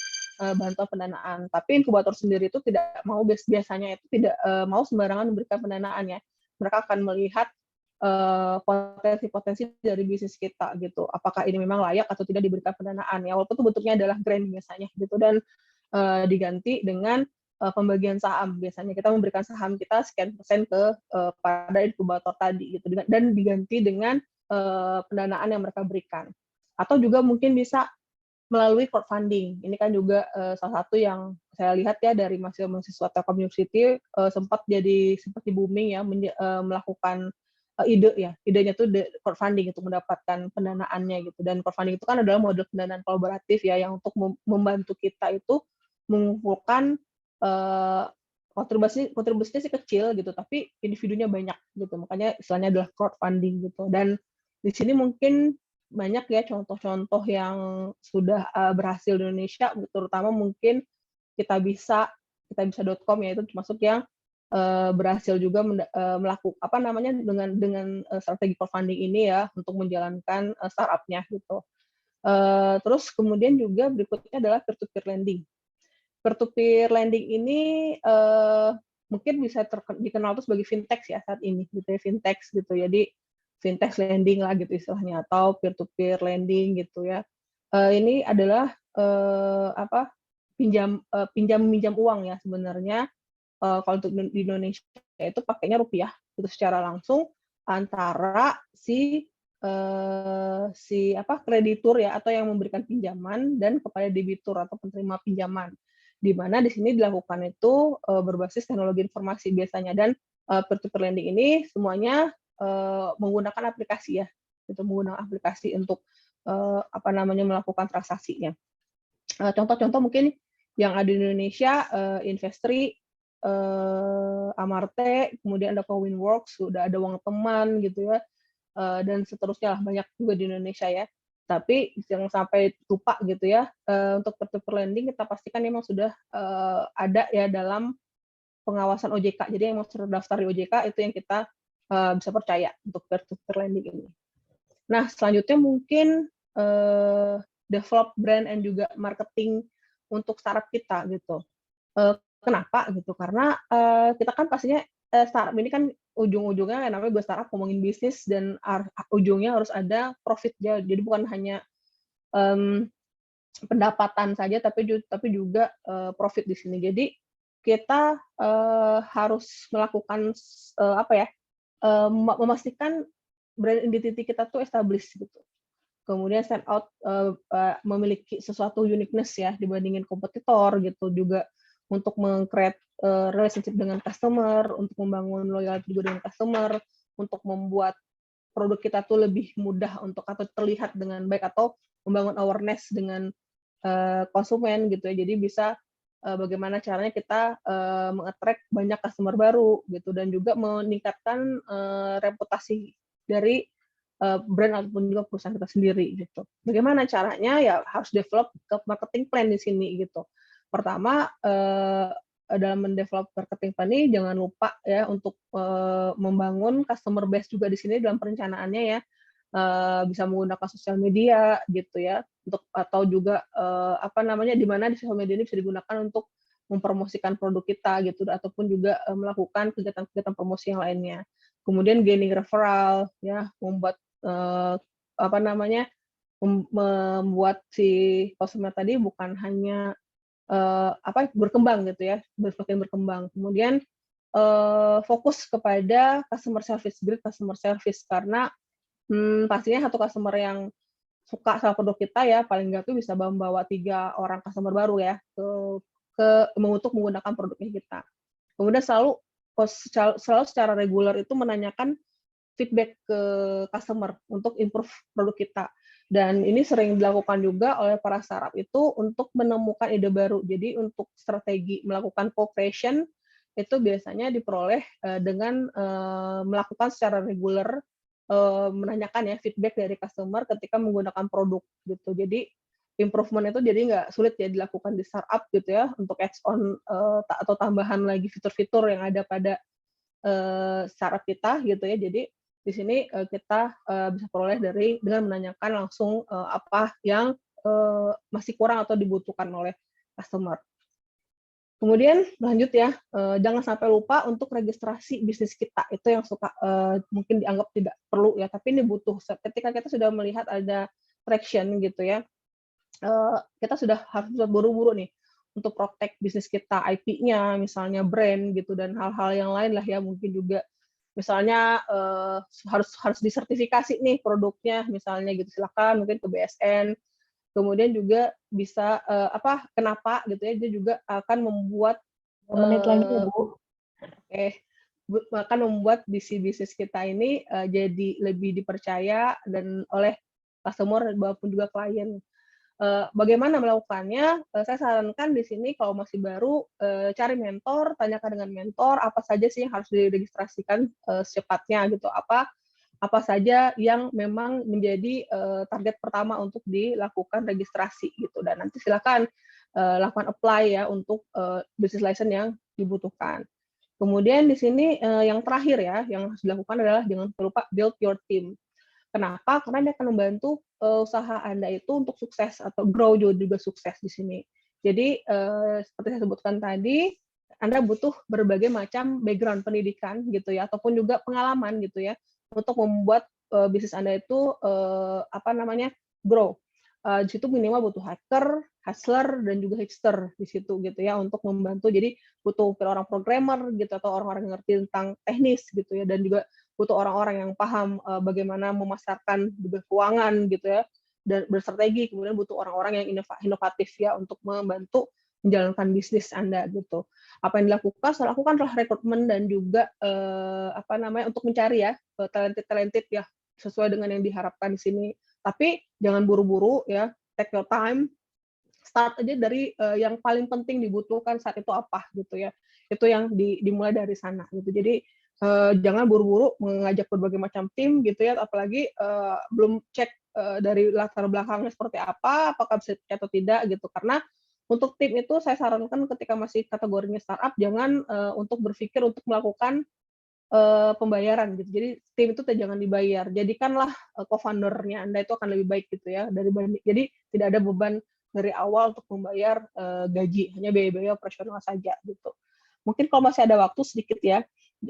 S4: bantuan pendanaan. Tapi inkubator sendiri itu tidak mau biasanya itu tidak mau sembarangan memberikan pendanaan ya. Mereka akan melihat potensi-potensi dari bisnis kita gitu. Apakah ini memang layak atau tidak diberikan pendanaan ya. Walaupun itu bentuknya adalah grant biasanya gitu dan diganti dengan pembagian saham. Biasanya kita memberikan saham kita sekian persen pada inkubator tadi gitu dan diganti dengan pendanaan yang mereka berikan. Atau juga mungkin bisa melalui crowdfunding. Ini kan juga salah satu yang saya lihat ya dari mahasiswa Telkom University sempat seperti booming ya melakukan idenya tuh crowdfunding untuk mendapatkan pendanaannya gitu. Dan crowdfunding itu kan adalah model pendanaan kolaboratif ya yang untuk membantu kita itu mengumpulkan kontribusinya sih kecil gitu, tapi individunya banyak gitu. Makanya istilahnya adalah crowdfunding gitu. Dan di sini mungkin banyak ya contoh-contoh yang sudah berhasil di Indonesia, terutama mungkin kitabisa.com ya itu termasuk yang berhasil juga melakukan dengan strategi crowdfunding ini ya untuk menjalankan startupnya gitu. Terus kemudian juga berikutnya adalah peer-to-peer lending. Peer-to-peer lending ini mungkin bisa dikenal tuh sebagai fintech ya saat ini gitu ya, fintech gitu. Jadi fintech lending lah gitu istilahnya atau peer-to-peer lending gitu ya. Ini adalah pinjam uang ya sebenarnya. Kalau untuk di Indonesia itu pakainya rupiah itu secara langsung antara si kreditur ya atau yang memberikan pinjaman dan kepada debitur atau penerima pinjaman. Di mana di sini dilakukan itu berbasis teknologi informasi biasanya dan peer-to-peer lending ini semuanya menggunakan aplikasi ya, itu menggunakan aplikasi untuk melakukan transaksinya. Contoh-contoh mungkin yang ada di Indonesia, Investri, Amarte, kemudian ada Coinworks, sudah ada Uang Teman gitu ya, dan seterusnya lah banyak juga di Indonesia ya. Tapi jangan sampai lupa gitu ya, untuk peer-to-peer lending kita pastikan memang sudah ada ya dalam pengawasan OJK. Jadi yang mau terdaftar di OJK itu yang kita bisa percaya untuk peer-to-peer lending ini. Nah, selanjutnya mungkin develop brand and juga marketing untuk startup kita gitu. Kenapa gitu? Karena kita kan pastinya startup ini kan ujung-ujungnya namanya gue startup ngomongin bisnis dan ujungnya harus ada profit ya. Jadi bukan hanya pendapatan saja tapi juga profit di sini. Jadi kita harus melakukan memastikan brand identity kita tuh established gitu. Kemudian stand out, memiliki sesuatu uniqueness ya dibandingin kompetitor gitu, juga untuk meng-create relationship dengan customer, untuk membangun loyalty juga dengan customer, untuk membuat produk kita tuh lebih mudah untuk atau terlihat dengan baik atau membangun awareness dengan konsumen gitu ya. Jadi bisa bagaimana caranya kita meng-attract banyak customer baru gitu dan juga meningkatkan reputasi dari brand ataupun juga perusahaan kita sendiri gitu. Bagaimana caranya? Ya harus develop marketing plan di sini gitu. Pertama dalam mendevelop marketing plan ini jangan lupa ya untuk membangun customer base juga di sini dalam perencanaannya ya. Bisa menggunakan sosial media gitu ya untuk atau juga di mana di sosial media ini bisa digunakan untuk mempromosikan produk kita gitu ataupun juga melakukan kegiatan-kegiatan promosi yang lainnya. Kemudian gaining referral ya, membuat membuat si konsumen tadi bukan hanya berkembang gitu ya, semakin berkembang. Kemudian fokus kepada customer service, great customer service karena pastinya satu customer yang suka sama produk kita ya paling nggak tuh bisa membawa 3 orang customer baru ya untuk menggunakan produknya kita. Kemudian selalu secara reguler itu menanyakan feedback ke customer untuk improve produk kita. Dan ini sering dilakukan juga oleh para startup itu untuk menemukan ide baru. Jadi untuk strategi melakukan co-creation itu biasanya diperoleh dengan melakukan secara reguler menanyakan ya feedback dari customer ketika menggunakan produk gitu. Jadi improvement itu jadi nggak sulit ya dilakukan di startup gitu ya untuk add-on atau tambahan lagi fitur-fitur yang ada pada startup kita gitu ya. Jadi di sini kita bisa peroleh dengan menanyakan langsung apa yang masih kurang atau dibutuhkan oleh customer. Kemudian lanjut ya, jangan sampai lupa untuk registrasi bisnis kita. Itu yang suka mungkin dianggap tidak perlu ya, tapi ini butuh. Ketika kita sudah melihat ada traction gitu ya, kita sudah harus buru-buru nih untuk protect bisnis kita, IP-nya, misalnya brand gitu, dan hal-hal yang lain lah ya, mungkin juga misalnya harus disertifikasi nih produknya, misalnya gitu, silakan mungkin ke BSN. Kemudian juga bisa kenapa gitu ya, dia juga akan membuat
S1: menit lagi ya Bu.
S4: akan membuat bisnis kita ini jadi lebih dipercaya dan oleh customer maupun juga klien. Bagaimana melakukannya? Saya sarankan di sini kalau masih baru cari mentor, tanyakan dengan mentor apa saja sih yang harus diregistrasikan secepatnya gitu, apa saja yang memang menjadi target pertama untuk dilakukan registrasi gitu, dan nanti silakan lakukan apply ya untuk business license yang dibutuhkan. Kemudian di sini yang terakhir ya, yang harus dilakukan adalah jangan lupa build your team. Kenapa? Karena dia akan membantu usaha Anda itu untuk sukses atau grow juga sukses di sini. Jadi seperti saya sebutkan tadi, Anda butuh berbagai macam background pendidikan gitu ya, ataupun juga pengalaman gitu ya, untuk membuat bisnis Anda itu grow. Di situ minimal butuh hacker, hustler, dan juga hipster di situ gitu ya, untuk membantu. Jadi butuh orang programmer gitu, atau orang-orang yang ngerti tentang teknis gitu ya, dan juga butuh orang-orang yang paham bagaimana memasarkan juga keuangan gitu ya, dan berstrategi. Kemudian butuh orang-orang yang inovatif ya, untuk membantu menjalankan bisnis Anda gitu. Apa yang dilakukan? Saya lakukan adalah rekrutmen dan juga untuk mencari ya talented ya, sesuai dengan yang diharapkan di sini. Tapi jangan buru-buru ya, take your time. Start aja dari yang paling penting dibutuhkan saat itu apa gitu ya. Itu yang dimulai dari sana gitu. Jadi jangan buru-buru mengajak berbagai macam tim gitu ya, apalagi belum cek dari latar belakangnya seperti apa, apakah bisa atau tidak gitu. Karena untuk tim itu saya sarankan ketika masih kategorinya startup, jangan untuk berpikir untuk melakukan pembayaran gitu. Jadi tim itu jangan dibayar. Jadikanlah co-founder-nya Anda itu akan lebih baik gitu ya. Jadi tidak ada beban dari awal untuk membayar gaji, hanya biaya-biaya operasional saja gitu. Mungkin kalau masih ada waktu sedikit ya,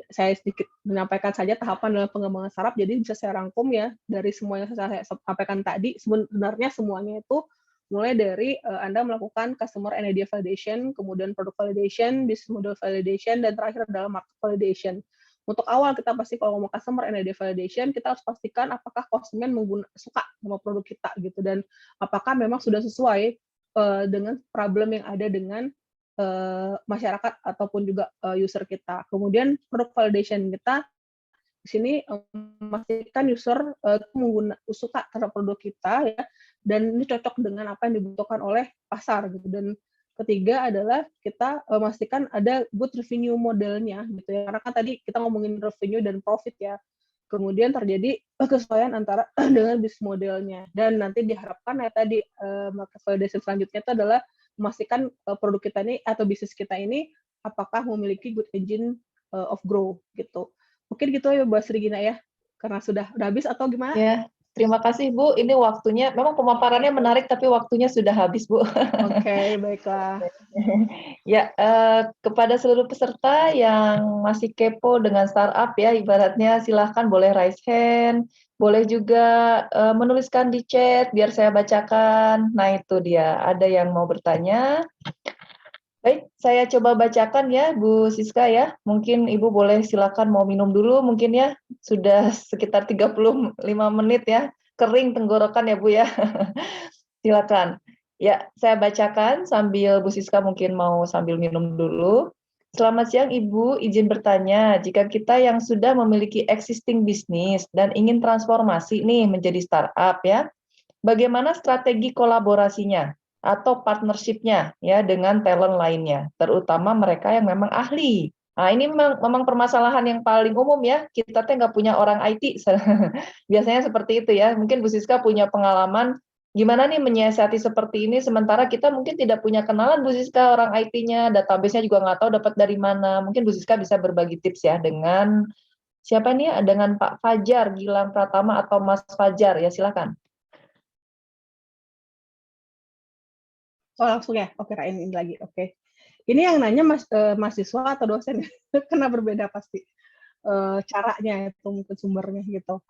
S4: saya sedikit menyampaikan saja tahapan dalam pengembangan startup. Jadi bisa saya rangkum ya dari semua yang saya sampaikan tadi. Sebenarnya semuanya itu mulai dari Anda melakukan customer and idea validation, kemudian product validation, business model validation, dan terakhir adalah market validation. Untuk awal kita pasti kalau ngomong customer and idea validation, kita harus pastikan apakah konsumen suka sama produk kita gitu, dan apakah memang sudah sesuai dengan problem yang ada dengan masyarakat ataupun juga user kita. Kemudian product validation kita di sini memastikan user suka terhadap produk kita ya, dan ini cocok dengan apa yang dibutuhkan oleh pasar gitu. Dan ketiga adalah kita memastikan ada good revenue modelnya gitu ya, karena kan tadi kita ngomongin revenue dan profit ya. Kemudian terjadi kesesuaian antara dengan bisnis modelnya, dan nanti diharapkan ya tadi market validation selanjutnya itu adalah memastikan produk kita ini atau bisnis kita ini apakah memiliki good engine of growth gitu. Mungkin gitu ya Bu Regina ya, karena sudah habis atau gimana?
S1: Ya, terima kasih Bu. Ini waktunya, memang pemaparannya menarik, tapi waktunya sudah habis Bu.
S4: Oke, baiklah.
S1: Ya, kepada seluruh peserta yang masih kepo dengan startup ya, ibaratnya silahkan boleh raise hand, boleh juga menuliskan di chat biar saya bacakan. Nah itu dia, ada yang mau bertanya. Baik, saya coba bacakan ya Bu Siska ya. Mungkin Ibu boleh silakan mau minum dulu mungkin ya. Sudah sekitar 35 menit ya. Kering tenggorokan ya Bu ya. Silakan. Ya, saya bacakan sambil Bu Siska mungkin mau sambil minum dulu. Selamat siang Ibu, izin bertanya, jika kita yang sudah memiliki existing bisnis dan ingin transformasi nih menjadi startup ya, bagaimana strategi kolaborasinya atau partnership-nya ya dengan talent lainnya, terutama mereka yang memang ahli. Nah, ini memang permasalahan yang paling umum ya, kita nggak punya orang IT. Biasanya seperti itu ya, mungkin Bu Siska punya pengalaman Gimana nih menyiasati seperti ini, sementara kita mungkin tidak punya kenalan Bu Siska, orang IT-nya, database-nya juga nggak tahu dapat dari mana. Mungkin Bu Siska bisa berbagi tips ya dengan siapa nih? Dengan Pak Fajar, Gilang Pratama atau Mas Fajar ya, silakan.
S4: Oh langsung ya, oke Rain ini lagi, oke. Ini yang nanya mahasiswa atau dosen, karena berbeda pasti caranya itu mungkin sumbernya gitu.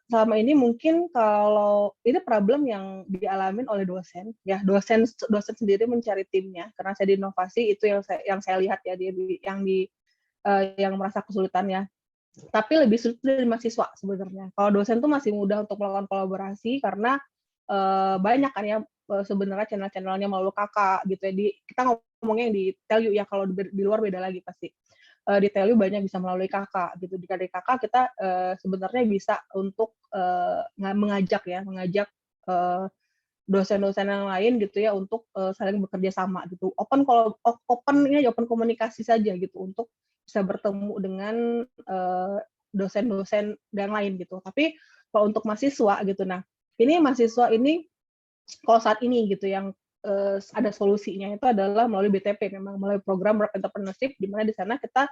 S4: Selama ini mungkin kalau ini problem yang dialamin oleh dosen, ya dosen sendiri mencari timnya, karena saya di inovasi itu yang saya lihat ya yang merasa kesulitan ya. Tapi lebih sulit dari mahasiswa sebenarnya. Kalau dosen tuh masih mudah untuk melakukan kolaborasi karena banyak kan ya sebenarnya channel-channelnya melalui kakak gitu ya. Kita ngomongnya yang di Telyu ya, kalau di luar beda lagi pasti. Di Telyu banyak bisa melalui kakak gitu. Dari kakak kita sebenarnya bisa untuk mengajak dosen-dosen yang lain gitu ya untuk saling bekerja sama gitu. Open komunikasi saja gitu untuk bisa bertemu dengan dosen-dosen yang lain gitu. Tapi kalau untuk mahasiswa gitu, nah ini mahasiswa ini kalau saat ini gitu yang ada solusinya itu adalah melalui BTP, memang melalui program Work Entrepreneurship, di mana di sana kita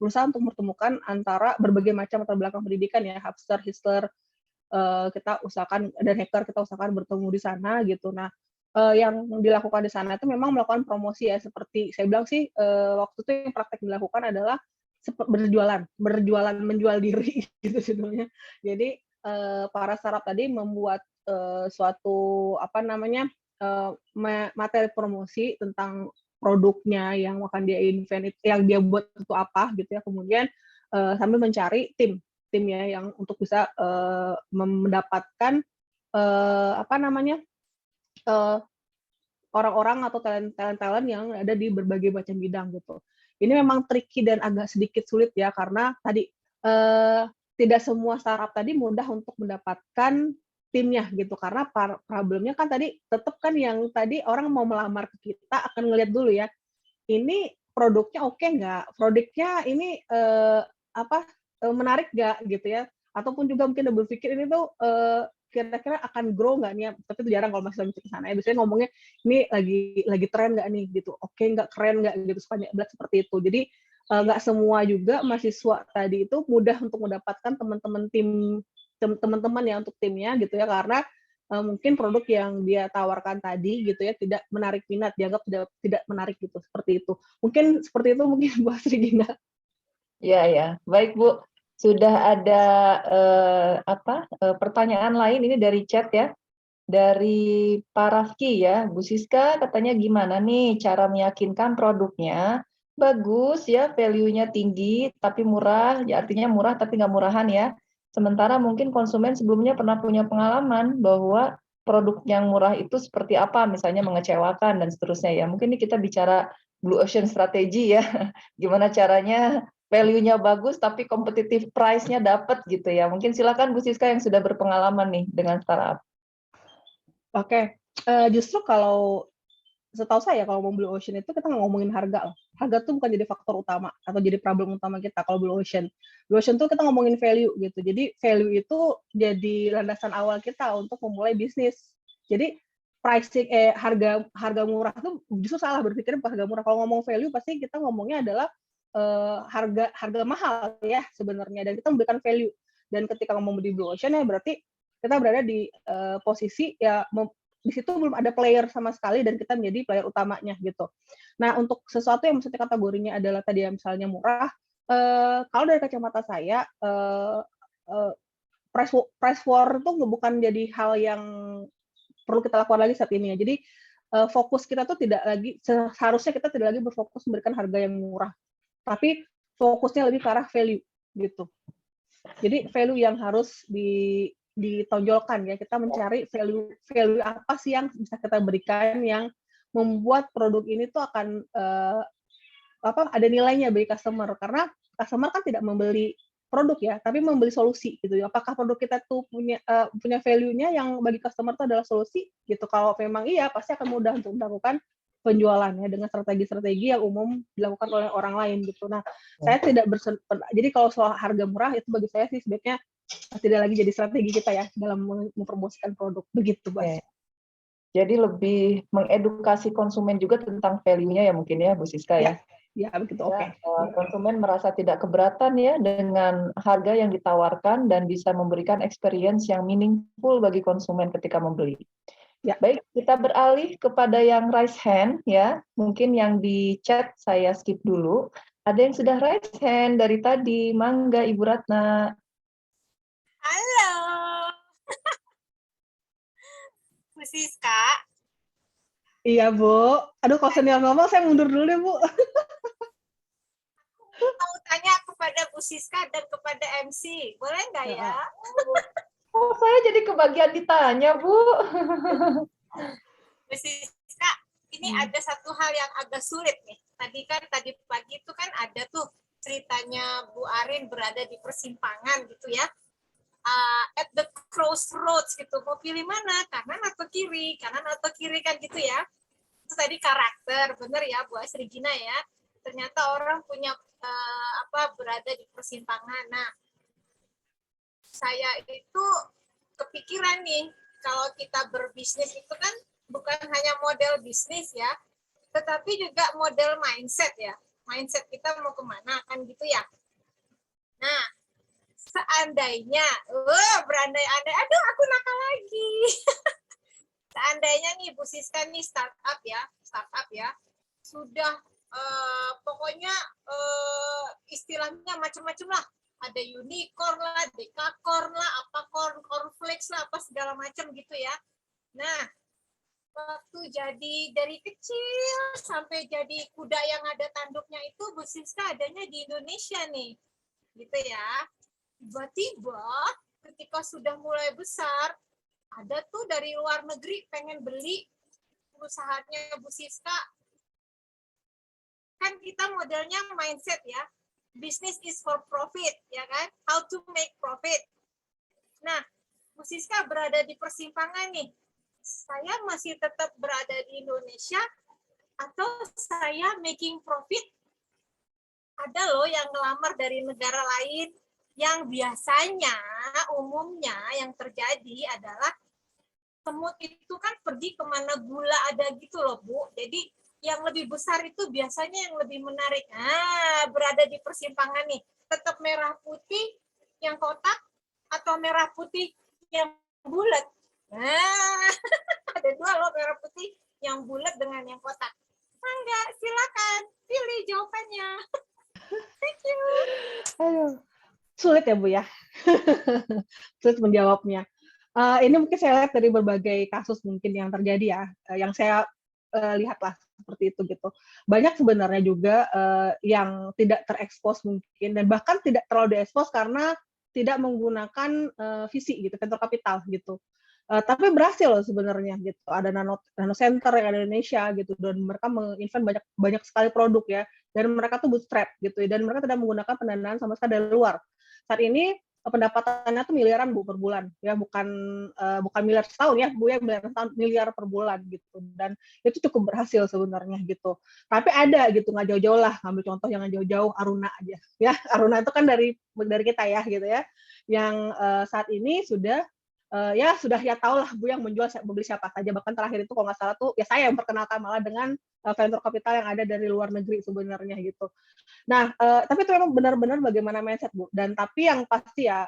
S4: berusaha untuk mempertemukan antara berbagai macam latar belakang pendidikan ya, Hubster, Histler, kita usahakan, dan hacker kita usahakan bertemu di sana gitu. Nah, yang dilakukan di sana itu memang melakukan promosi ya, seperti saya bilang sih waktu itu yang praktek dilakukan adalah menjual diri gitu judulnya. Jadi para startup tadi membuat suatu materi promosi tentang produknya yang akan dia invent, yang dia buat itu apa gitu ya. Kemudian sambil mencari timnya yang untuk bisa mendapatkan orang-orang atau talent yang ada di berbagai macam bidang gitu. Ini memang tricky dan agak sedikit sulit ya, karena tadi tidak semua startup tadi mudah untuk mendapatkan timnya gitu, karena problemnya kan tadi tetap kan yang tadi orang mau melamar ke kita akan ngelihat dulu ya, ini produknya oke nggak, produknya ini menarik nggak gitu ya, ataupun juga mungkin berpikir ini tuh kira-kira akan grow nggak nih, tapi itu jarang kalau masih mikir ke sana ya. Biasanya ngomongnya ini lagi tren nggak nih gitu, oke nggak, keren nggak gitu, suka banget seperti itu. Jadi nggak semua juga mahasiswa tadi itu mudah untuk mendapatkan teman-teman ya untuk timnya gitu ya, karena mungkin produk yang dia tawarkan tadi gitu ya tidak menarik minat, dianggap tidak menarik gitu, seperti itu. Mungkin seperti itu mungkin Bu Asrigina.
S1: Ya, baik Bu. Sudah ada pertanyaan lain ini dari chat ya, dari Pak Rafki ya. Bu Siska katanya gimana nih cara meyakinkan produknya bagus ya, value-nya tinggi tapi murah, ya artinya murah tapi nggak murahan ya. Sementara mungkin konsumen sebelumnya pernah punya pengalaman bahwa produk yang murah itu seperti apa, misalnya mengecewakan dan seterusnya ya. Mungkin ini kita bicara Blue Ocean strategi ya, gimana caranya value-nya bagus tapi kompetitif price-nya dapat gitu ya. Mungkin silakan Bu Siska yang sudah berpengalaman nih dengan startup.
S4: Oke, justru kalau setahu saya kalau mau Blue Ocean itu kita nggak ngomongin harga loh. Harga tuh bukan jadi faktor utama atau jadi problem utama kita kalau Blue Ocean. Blue Ocean tuh kita ngomongin value gitu. Jadi value itu jadi landasan awal kita untuk memulai bisnis. Jadi pricing harga murah tuh justru salah, berpikir harga murah. Kalau ngomong value pasti kita ngomongnya adalah harga mahal ya sebenarnya, dan kita memberikan value. Dan ketika ngomong di Blue Ocean ya berarti kita berada di posisi ya di situ belum ada player sama sekali dan kita menjadi player utamanya gitu. Nah, untuk sesuatu yang maksudnya kategorinya adalah tadi yang misalnya murah, kalau dari kacamata saya price war itu bukan jadi hal yang perlu kita lakukan lagi saat ini ya. Jadi fokus kita tuh seharusnya kita tidak lagi berfokus memberikan harga yang murah, tapi fokusnya lebih ke arah value gitu. Jadi value yang harus ditonjolkan ya, kita mencari value apa sih yang bisa kita berikan yang membuat produk ini tuh akan ada nilainya bagi customer, karena customer kan tidak membeli produk ya, tapi membeli solusi gitu ya. Apakah produk kita tuh punya value-nya yang bagi customer itu adalah solusi gitu? Kalau memang iya, pasti akan mudah untuk melakukan penjualannya dengan strategi-strategi yang umum dilakukan oleh orang lain gitu. Nah, saya tidak jadi kalau soal harga murah itu bagi saya sih sebaiknya tidak lagi jadi strategi kita ya dalam mempromosikan produk begitu, Bas.
S1: Jadi lebih mengedukasi konsumen juga tentang value-nya ya mungkin ya Bu Siska ya.
S4: Ya begitu. Oke.
S1: Konsumen merasa tidak keberatan ya dengan harga yang ditawarkan dan bisa memberikan experience yang meaningful bagi konsumen ketika membeli.
S4: Ya.
S1: Baik, kita beralih kepada yang raise hand ya. Mungkin yang di chat saya skip dulu. Ada yang sudah raise hand dari tadi. Mangga Ibu Ratna.
S5: Halo. Bu Siska.
S4: Iya, Bu. Aduh, kalau senior ngomong, saya mundur dulu deh, Bu.
S5: Mau tanya kepada Bu Siska dan kepada MC. Boleh nggak ya?
S1: Oh, saya jadi kebagian ditanya, Bu.
S5: Bu Siska, ini ada satu hal yang agak sulit nih. Tadi pagi itu kan ada tuh ceritanya Bu Arin berada di persimpangan gitu ya. At the crossroads gitu, mau pilih mana, kanan atau kiri kan gitu ya. Itu tadi karakter, bener ya Bu Asrigina ya. Ternyata orang punya berada di persimpangan. Nah, saya itu kepikiran nih, kalau kita berbisnis itu kan bukan hanya model bisnis ya, tetapi juga model mindset ya. Mindset kita mau kemana kan gitu ya. Nah, seandainya, berandai-andai, aduh aku nakal lagi. Seandainya nih Bu Siska nih startup ya, sudah pokoknya istilahnya macam-macam lah. Ada unicorn lah, dekakorn lah, apa cornflakes lah, apa segala macam gitu ya. Nah, waktu jadi dari kecil sampai jadi kuda yang ada tanduknya itu Bu Siska adanya di Indonesia nih, gitu ya. Tiba-tiba ketika sudah mulai besar, ada tuh dari luar negeri pengen beli perusahaannya Bu Siska. Kan kita modelnya mindset ya, business is for profit, ya kan? How to make profit. Nah, Bu Siska berada di persimpangan nih. Saya masih tetap berada di Indonesia atau saya making profit? Ada loh yang ngelamar dari negara lain, yang biasanya umumnya yang terjadi adalah semut itu kan pergi kemana gula ada gitu loh Bu. Jadi yang lebih besar itu biasanya yang lebih menarik. Berada di persimpangan nih, tetap merah putih yang kotak atau merah putih yang bulat. Ada dua loh, merah putih yang bulat dengan yang kotak. Mangga, silakan pilih jawabannya. Thank you.
S4: Aduh. Sulit ya Bu ya. Sulit menjawabnya. Ini mungkin saya lihat dari berbagai kasus mungkin yang terjadi ya, yang saya lihatlah seperti itu gitu. Banyak sebenarnya juga yang tidak terekspos mungkin, dan bahkan tidak terlalu diekspos karena tidak menggunakan visi gitu, venture capital gitu. Tapi berhasil loh sebenarnya gitu. Ada nano center yang ada di Indonesia gitu, dan mereka menginvest banyak sekali produk ya, dan mereka tuh bootstrap gitu, dan mereka tidak menggunakan pendanaan sama sekali dari luar. Saat ini pendapatannya tuh miliaran Bu per bulan ya, bukan miliar setahun ya Bu ya, miliar per bulan gitu, dan itu cukup berhasil sebenarnya gitu. Tapi ada gitu, nggak jauh-jauh lah, ngambil contoh jangan jauh-jauh, Aruna aja ya. Aruna itu kan dari kita ya gitu ya, yang saat ini sudah sudah tahu lah Bu yang membeli siapa saja. Bahkan terakhir itu kalau nggak salah tuh ya saya yang perkenalkan malah dengan venture capital yang ada dari luar negeri sebenarnya gitu. Nah, tapi itu memang benar-benar bagaimana mindset Bu. Dan tapi yang pasti ya,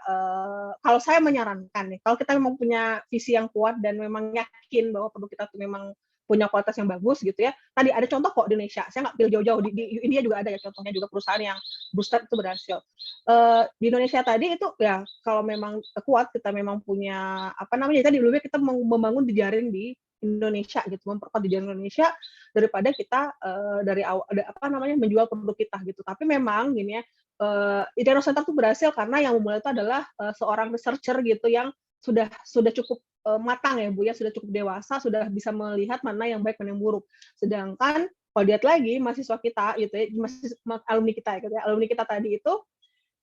S4: kalau saya menyarankan nih, kalau kita memang punya visi yang kuat dan memang yakin bahwa produk kita tuh memang punya kualitas yang bagus gitu ya. Tadi ada contoh kok di Indonesia, saya nggak pilih jauh-jauh, di India juga ada ya contohnya, juga perusahaan yang bootstrap itu berhasil. Di Indonesia tadi itu ya kalau memang kuat, kita memang punya tadi dulu kita membangun jejaring di Indonesia gitu, memperkuat jejaring Indonesia daripada kita dari awal menjual produk kita gitu. Tapi memang gini ya, Idano Center itu berhasil karena yang memulai itu adalah seorang researcher gitu yang sudah cukup matang ya Bu ya, sudah cukup dewasa, sudah bisa melihat mana yang baik mana yang buruk. Sedangkan kalau lihat lagi mahasiswa kita gitu ya, alumni kita gitu ya, alumni kita tadi itu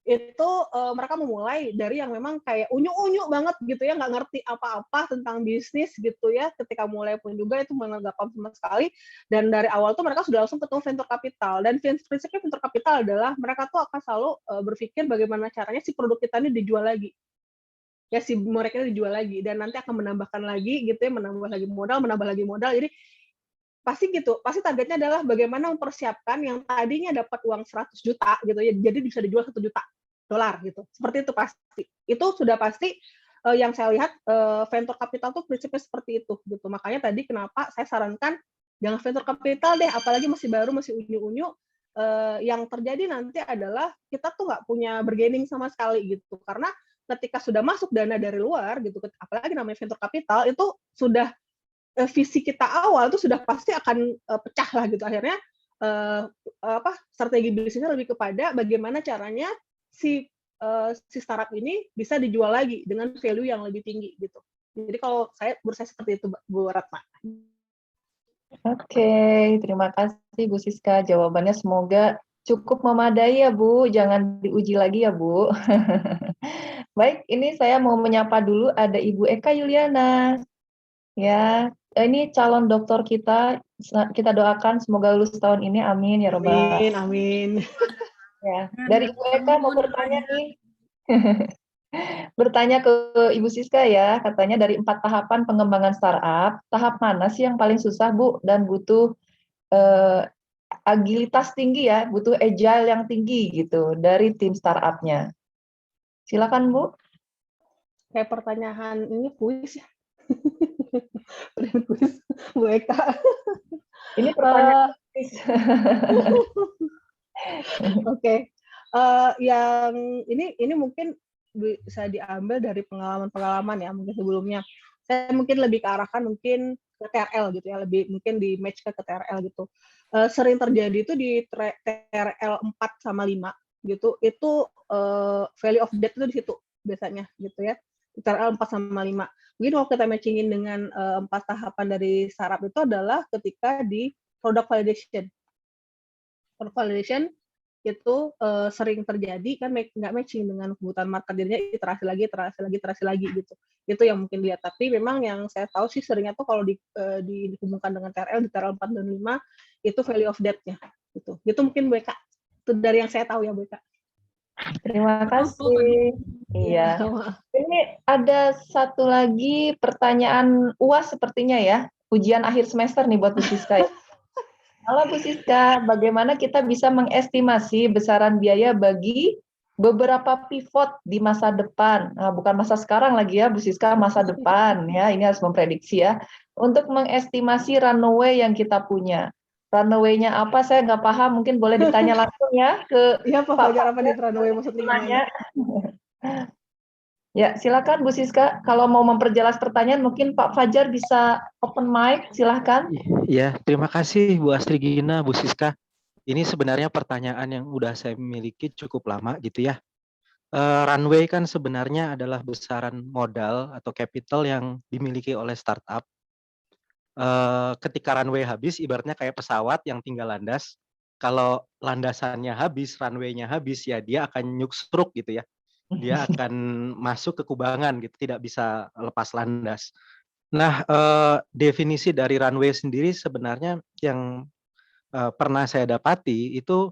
S4: itu mereka memulai dari yang memang kayak unyu-unyu banget gitu ya, nggak ngerti apa-apa tentang bisnis gitu ya. Ketika mulai pun juga itu nggak paham sama sekali. Dan dari awal tuh mereka sudah langsung ketemu venture capital. Dan prinsipnya venture capital adalah mereka tuh akan selalu berpikir bagaimana caranya si produk kita ini dijual lagi. Ya si mereka ini dijual lagi dan nanti akan menambahkan lagi gitu ya, menambah lagi modal. Jadi pasti gitu, pasti targetnya adalah bagaimana mempersiapkan yang tadinya dapat uang 100 juta gitu ya, jadi bisa dijual 1 juta dolar gitu. Seperti itu pasti. Itu sudah pasti yang saya lihat venture capital tuh prinsipnya seperti itu gitu. Makanya tadi kenapa saya sarankan jangan venture capital deh, apalagi masih baru, masih unyu-unyu. Yang terjadi nanti adalah kita tuh nggak punya bargaining sama sekali gitu. Karena ketika sudah masuk dana dari luar gitu, apalagi namanya venture capital itu sudah visi kita awal itu sudah pasti akan pecah lah gitu. Akhirnya strategi bisnisnya lebih kepada bagaimana caranya si startup ini bisa dijual lagi dengan value yang lebih tinggi gitu. Jadi kalau menurut saya seperti itu, Bu Ratna.
S1: Oke, terima kasih Bu Siska. Jawabannya semoga cukup memadai ya Bu, jangan diuji lagi ya Bu. Baik, ini saya mau menyapa dulu ada Ibu Eka Yuliana. Ya, ini calon doktor kita doakan semoga lulus tahun ini, amin ya robbal.
S4: Amin.
S1: Ya, dari Ibu Eka mau bertanya nih. Bertanya ke Ibu Siska ya, katanya dari 4 tahapan pengembangan startup, tahap mana sih yang paling susah Bu dan butuh agilitas tinggi ya, butuh agile yang tinggi gitu dari tim startup-nya. Silakan Bu.
S4: Kayak pertanyaan ini kuis ya. Kuis Bu Eka.
S1: Ini pertanyaan kuis.
S4: Oke. Yang ini mungkin bisa diambil dari pengalaman-pengalaman ya mungkin sebelumnya. Saya mungkin lebih ke arahkan mungkin ke TRL gitu ya, lebih mungkin di match ke TRL gitu. Sering terjadi itu di TRL 4 sama 5 gitu. Itu value of debt itu di situ biasanya gitu ya. TRL 4 sama 5. Mungkin kalau kita matchingin dengan 4 tahapan dari startup itu adalah ketika di product validation. Product validation itu sering terjadi kan nggak matching dengan kebutuhan market, jadinya iterasi lagi gitu. Itu yang mungkin lihat. Tapi memang yang saya tahu sih seringnya tuh kalau dihubungkan dengan TRL di TRL 4 dan 5 itu value of debt-nya gitu. Itu mungkin BK. Itu dari yang saya tahu ya BK.
S1: Terima kasih. Iya. Ini ada satu lagi pertanyaan UAS sepertinya ya. Ujian akhir semester nih buat Bu Siska ya. Halo Bu Siska, bagaimana kita bisa mengestimasi besaran biaya bagi beberapa pivot di masa depan? Nah, bukan masa sekarang lagi ya Bu Siska, masa depan ya. Ini harus memprediksi ya. Untuk mengestimasi runway yang kita punya. Runway-nya apa saya nggak paham, mungkin boleh ditanya langsung ya ke
S4: Iya Pak Fajar, apa nih runway maksudnya gimana?
S1: Ya, silakan Bu Siska. Kalau mau memperjelas pertanyaan, mungkin Pak Fajar bisa open mic, silakan.
S6: Ya, terima kasih Bu Astri Gina, Bu Siska. Ini sebenarnya pertanyaan yang udah saya miliki cukup lama gitu ya. Runway kan sebenarnya adalah besaran modal atau capital yang dimiliki oleh startup. Ketika runway habis, ibaratnya kayak pesawat yang tinggal landas. Kalau landasannya habis, runway-nya habis, ya dia akan nyuksruk gitu ya. Dia akan masuk ke kubangan gitu, tidak bisa lepas landas. Nah, definisi dari runway sendiri sebenarnya yang pernah saya dapati itu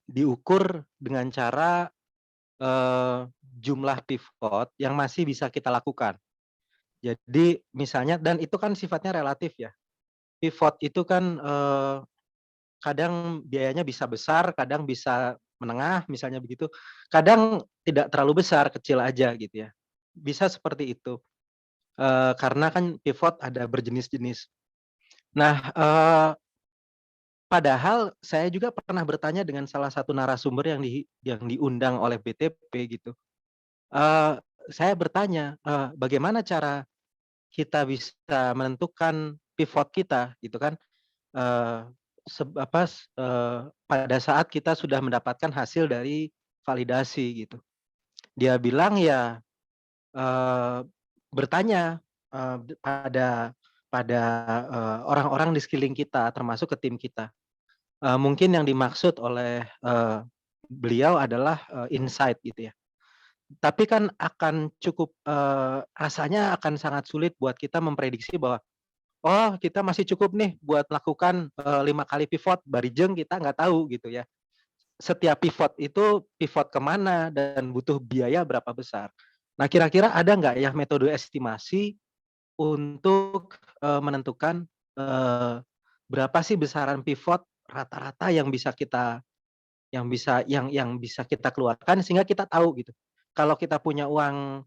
S6: diukur dengan cara jumlah pivot yang masih bisa kita lakukan. Jadi misalnya, dan itu kan sifatnya relatif ya. Pivot itu kan kadang biayanya bisa besar, kadang bisa menengah misalnya begitu. Kadang tidak terlalu besar, kecil aja gitu ya. Bisa seperti itu. Karena kan pivot ada berjenis-jenis. Nah, padahal saya juga pernah bertanya dengan salah satu narasumber yang diundang oleh BTP gitu. Saya bertanya, bagaimana cara kita bisa menentukan pivot kita gitu kan, pada saat kita sudah mendapatkan hasil dari validasi gitu. Dia bilang ya bertanya pada orang-orang di sekeliling kita, termasuk ke tim kita. Mungkin yang dimaksud oleh beliau adalah insight gitu ya. Tapi kan akan cukup rasanya akan sangat sulit buat kita memprediksi bahwa oh kita masih cukup nih buat melakukan 5 kali pivot, barijeng kita nggak tahu gitu ya. Setiap pivot itu pivot kemana dan butuh biaya berapa besar. Nah kira-kira ada nggak ya metode estimasi untuk menentukan berapa sih besaran pivot rata-rata yang bisa kita yang bisa kita keluarkan sehingga kita tahu gitu. Kalau kita punya uang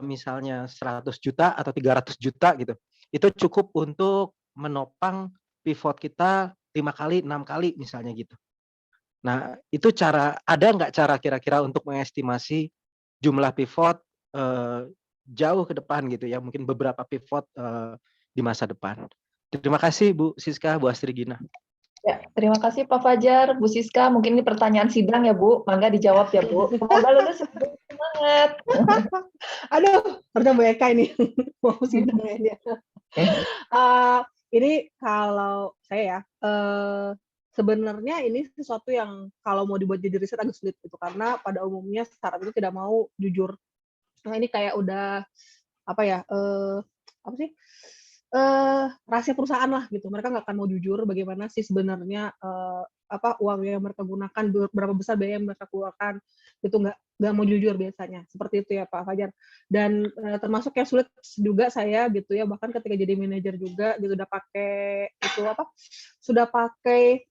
S6: misalnya 100 juta atau 300 juta gitu, itu cukup untuk menopang pivot kita 5 kali, 6 kali misalnya gitu. Nah, itu ada nggak cara kira-kira untuk mengestimasi jumlah pivot jauh ke depan gitu ya, mungkin beberapa pivot di masa depan. Terima kasih Bu Siska, Bu Astrigina.
S1: Ya, terima kasih Pak Fajar, Bu Siska. Mungkin ini pertanyaan sidang ya Bu, mangga dijawab ya Bu. Semoga lulus, semangat.
S4: Aduh, harusnya Bu Eka ini mau sidangnya dia. Ini kalau saya ya, sebenarnya ini sesuatu yang kalau mau dibuat jadi riset agak sulit gitu, karena pada umumnya startup itu tidak mau jujur. Nah ini kayak udah apa ya, apa sih, rahasia perusahaan lah gitu. Mereka nggak akan mau jujur bagaimana sih sebenarnya uang yang mereka gunakan, berapa besar biaya yang mereka keluarkan, itu nggak mau jujur biasanya. Seperti itu ya Pak Fajar. Dan termasuk yang sulit juga saya gitu ya, bahkan ketika jadi manajer juga gitu sudah pakai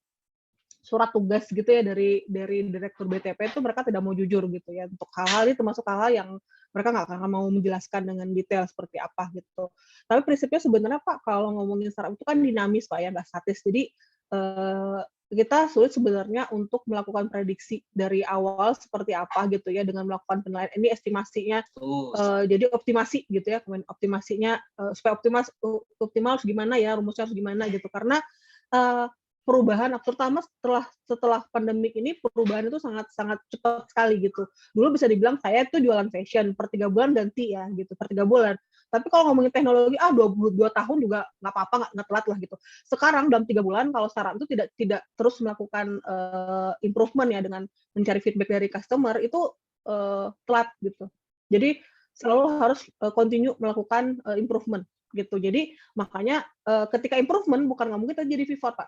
S4: surat tugas gitu ya dari direktur BTP itu mereka tidak mau jujur gitu ya untuk hal-hal ini, termasuk hal-hal yang mereka nggak akan mau menjelaskan dengan detail seperti apa gitu. Tapi prinsipnya sebenarnya Pak kalau ngomongin startup itu kan dinamis Pak ya, nggak statis. Jadi kita sulit sebenarnya untuk melakukan prediksi dari awal seperti apa gitu ya dengan melakukan penilaian. Ini estimasinya, jadi optimasi gitu ya, optimasinya supaya optimal harus gimana ya, rumusnya harus gimana gitu. Karena perubahan, terutama setelah pandemik ini, perubahan itu sangat cepat sekali gitu. Dulu bisa dibilang saya itu jualan fashion, per 3 bulan ganti ya gitu, per 3 bulan. Tapi kalau ngomongin teknologi, 22 tahun juga nggak apa-apa, nggak telat lah gitu. Sekarang dalam 3 bulan, kalau startup itu tidak terus melakukan improvement ya dengan mencari feedback dari customer, itu telat gitu. Jadi selalu harus continue melakukan improvement gitu. Jadi makanya ketika improvement bukan nggak mungkin terjadi pivot Pak.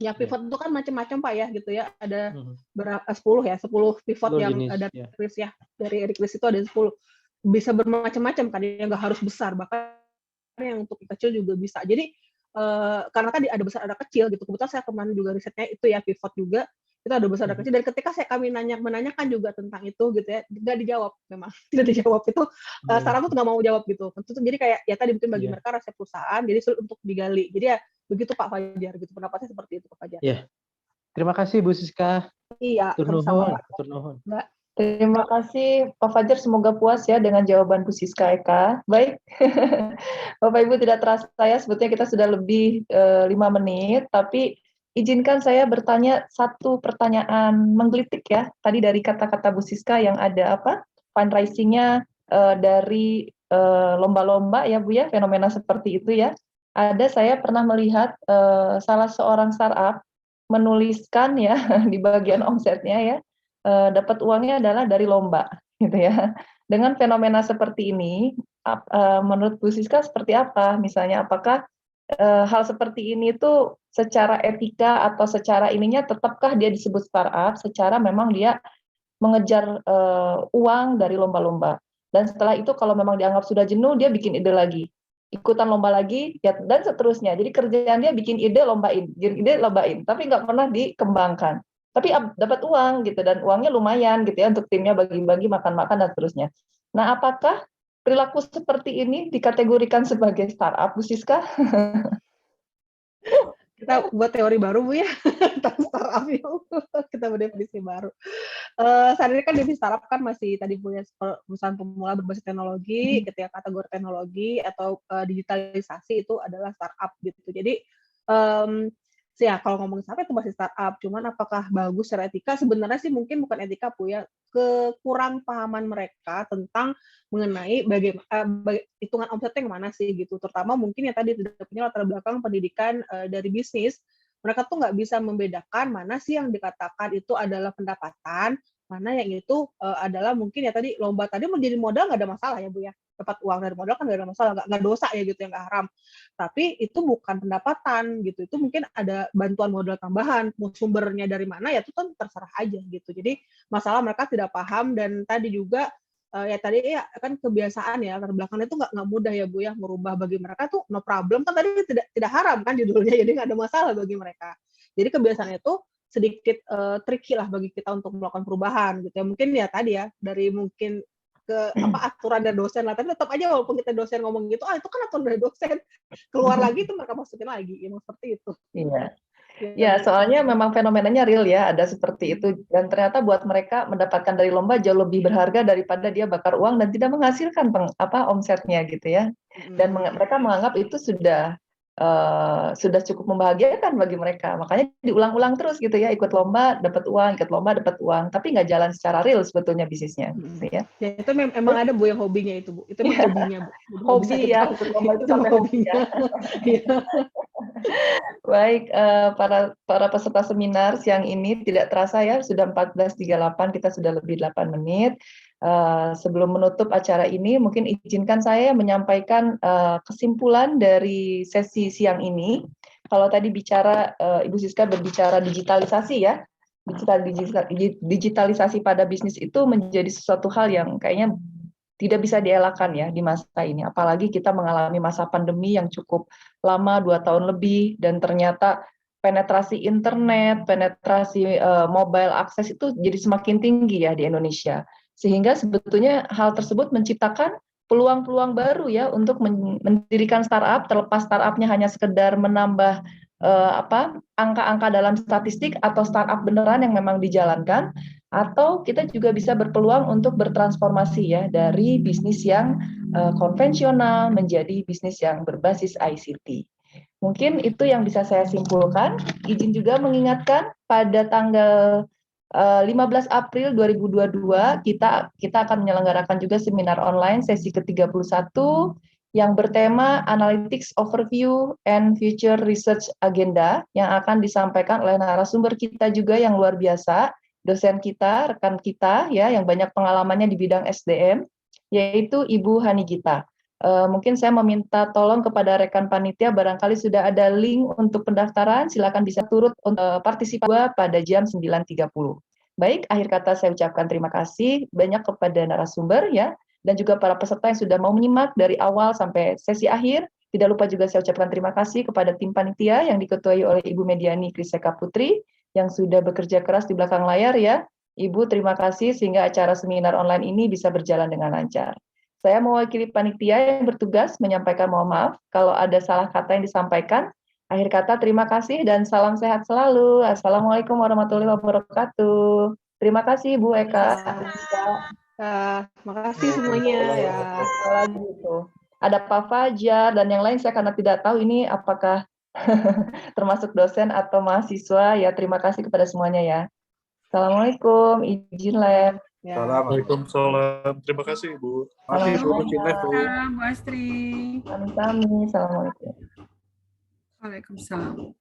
S4: Ya pivot itu kan macam-macam Pak ya gitu ya. Ada 10 pivot yang ada dari Eric Ries itu ada 10. Bisa bermacam-macam kan, yang nggak harus besar, bahkan yang untuk kecil juga bisa. Jadi karena kan ada besar ada kecil gitu. Kebetulan saya kemarin juga risetnya itu ya pivot juga. Itu ada besar ada kecil, dan ketika kami menanyakan juga tentang itu gitu ya, nggak dijawab memang. Tidak dijawab itu, startup tuh nggak mau jawab gitu. Jadi kayak ya tadi mungkin bagi mereka resep perusahaan, jadi sulit untuk digali. Jadi ya begitu Pak Fajar gitu, pendapatnya seperti itu Pak Fajar.
S6: Iya. Terima kasih Bu Siska.
S4: Iya,
S6: sama-sama.
S1: Mbak. Terima kasih Pak Fajar, semoga puas ya dengan jawaban Bu Siska Eka. Baik, Bapak Ibu tidak terasa ya, sebetulnya kita sudah lebih 5 menit, tapi izinkan saya bertanya satu pertanyaan menggelitik ya. Tadi dari kata-kata Bu Siska yang ada fundraising-nya dari lomba-lomba ya Bu ya, fenomena seperti itu ya. Saya pernah melihat salah seorang startup menuliskan ya di bagian omsetnya ya, dapat uangnya adalah dari lomba gitu ya. Dengan fenomena seperti ini, menurut Bu Siska seperti apa? Misalnya apakah hal seperti ini tuh secara etika atau secara ininya tetapkah dia disebut startup secara memang dia mengejar uang dari lomba-lomba, dan setelah itu kalau memang dianggap sudah jenuh dia bikin ide lagi, ikutan lomba lagi ya, dan seterusnya. Jadi kerjaan dia bikin ide lombain, tapi nggak pernah dikembangkan, tapi dapat uang gitu, dan uangnya lumayan gitu ya untuk timnya, bagi-bagi makan-makan dan seterusnya. Nah, apakah perilaku seperti ini dikategorikan sebagai startup, Bu Siska?
S4: Kita buat teori baru Bu ya tentang startup itu. Kita berdefinisi baru. Saat ini kan definisi startup kan masih tadi punya perusahaan pemula berbasis teknologi, ketika kategori teknologi atau digitalisasi itu adalah startup gitu. Jadi ya kalau ngomongin startup itu masih startup, cuman apakah bagus secara etika? Sebenarnya sih mungkin bukan etika Bu ya, kekurang pahaman mereka tentang mengenai hitungan omsetnya yang mana sih gitu, terutama mungkin ya tadi tidak punya latar belakang pendidikan dari bisnis, mereka tuh nggak bisa membedakan mana sih yang dikatakan itu adalah pendapatan, mana yang itu adalah mungkin ya tadi lomba tadi menjadi modal nggak ada masalah ya Bu ya, dapat uang dari modal kan nggak ada masalah, nggak dosa ya gitu ya, nggak haram. Tapi itu bukan pendapatan gitu, itu mungkin ada bantuan modal tambahan, mau sumbernya dari mana ya itu kan terserah aja gitu. Jadi masalah mereka tidak paham dan tadi juga ya tadi ya kan kebiasaan ya latar belakangnya itu nggak mudah ya Bu ya, merubah bagi mereka tuh no problem kan tadi tidak haram kan judulnya, jadi nggak ada masalah bagi mereka. Jadi kebiasaan itu sedikit tricky lah bagi kita untuk melakukan perubahan gitu ya. Mungkin ya tadi ya dari mungkin ke aturan dari dosen lah, tapi tetap aja walaupun kita dosen ngomong gitu, itu kan aturan dari dosen, keluar lagi itu mereka masukin lagi, emang seperti itu.
S1: Iya. Ya, soalnya memang fenomenanya real ya, ada seperti itu. Dan ternyata buat mereka mendapatkan dari lomba jauh lebih berharga daripada dia bakar uang dan tidak menghasilkan omsetnya gitu ya. Dan mereka menganggap itu sudah cukup membahagiakan bagi mereka. Makanya diulang-ulang terus gitu ya, ikut lomba dapat uang, ikut lomba dapat uang, tapi nggak jalan secara real sebetulnya bisnisnya. Gitu ya.
S4: Ya itu memang ada Bu yang hobinya itu Bu, itu memang hobinya Bu.
S1: Hobi ya, ikut lomba itu sampai hobinya. Baik, para peserta seminar siang ini tidak terasa ya, sudah 14.38, kita sudah lebih 8 menit. Sebelum menutup acara ini, mungkin izinkan saya menyampaikan kesimpulan dari sesi siang ini. Kalau tadi bicara, Ibu Siska berbicara digitalisasi ya, digitalisasi pada bisnis itu menjadi sesuatu hal yang kayaknya tidak bisa dielakkan ya di masa ini. Apalagi kita mengalami masa pandemi yang cukup lama, 2 tahun lebih, dan ternyata penetrasi internet, penetrasi mobile akses itu jadi semakin tinggi ya di Indonesia. Sehingga sebetulnya hal tersebut menciptakan peluang-peluang baru ya untuk mendirikan startup, terlepas startupnya hanya sekedar menambah angka-angka dalam statistik atau startup beneran yang memang dijalankan, atau kita juga bisa berpeluang untuk bertransformasi ya dari bisnis yang konvensional menjadi bisnis yang berbasis ICT. Mungkin itu yang bisa saya simpulkan. Izin juga mengingatkan pada tanggal 15 April 2022 kita akan menyelenggarakan juga seminar online sesi ke-31 yang bertema Analytics Overview and Future Research Agenda yang akan disampaikan oleh narasumber kita juga yang luar biasa, dosen kita, rekan kita ya yang banyak pengalamannya di bidang SDM, yaitu Ibu Hani Gita. Mungkin saya meminta tolong kepada rekan panitia, barangkali sudah ada link untuk pendaftaran, silakan bisa turut partisipasi pada jam 9.30. Baik, akhir kata saya ucapkan terima kasih banyak kepada narasumber ya, dan juga para peserta yang sudah mau menyimak dari awal sampai sesi akhir. Tidak lupa juga saya ucapkan terima kasih kepada tim panitia yang diketuai oleh Ibu Mediani Kriseka Putri, yang sudah bekerja keras di belakang layar ya. Ibu, terima kasih sehingga acara seminar online ini bisa berjalan dengan lancar. Saya mewakili panitia yang bertugas menyampaikan mohon maaf kalau ada salah kata yang disampaikan. Akhir kata terima kasih dan salam sehat selalu. Assalamualaikum warahmatullahi wabarakatuh. Terima kasih Bu Eka.
S4: Terima kasih semuanya ya.
S1: Lagi itu. Ada Pak Fajar dan yang lain saya karena tidak tahu ini apakah termasuk dosen atau mahasiswa ya. Terima kasih kepada semuanya ya. Assalamualaikum, izin lab.
S4: Ya.
S7: Waalaikumsalam. Terima kasih Bu. Masih Bu Cinta Bu.
S8: Bu Astri.
S1: Kami. Assalamualaikum.
S8: Waalaikumsalam.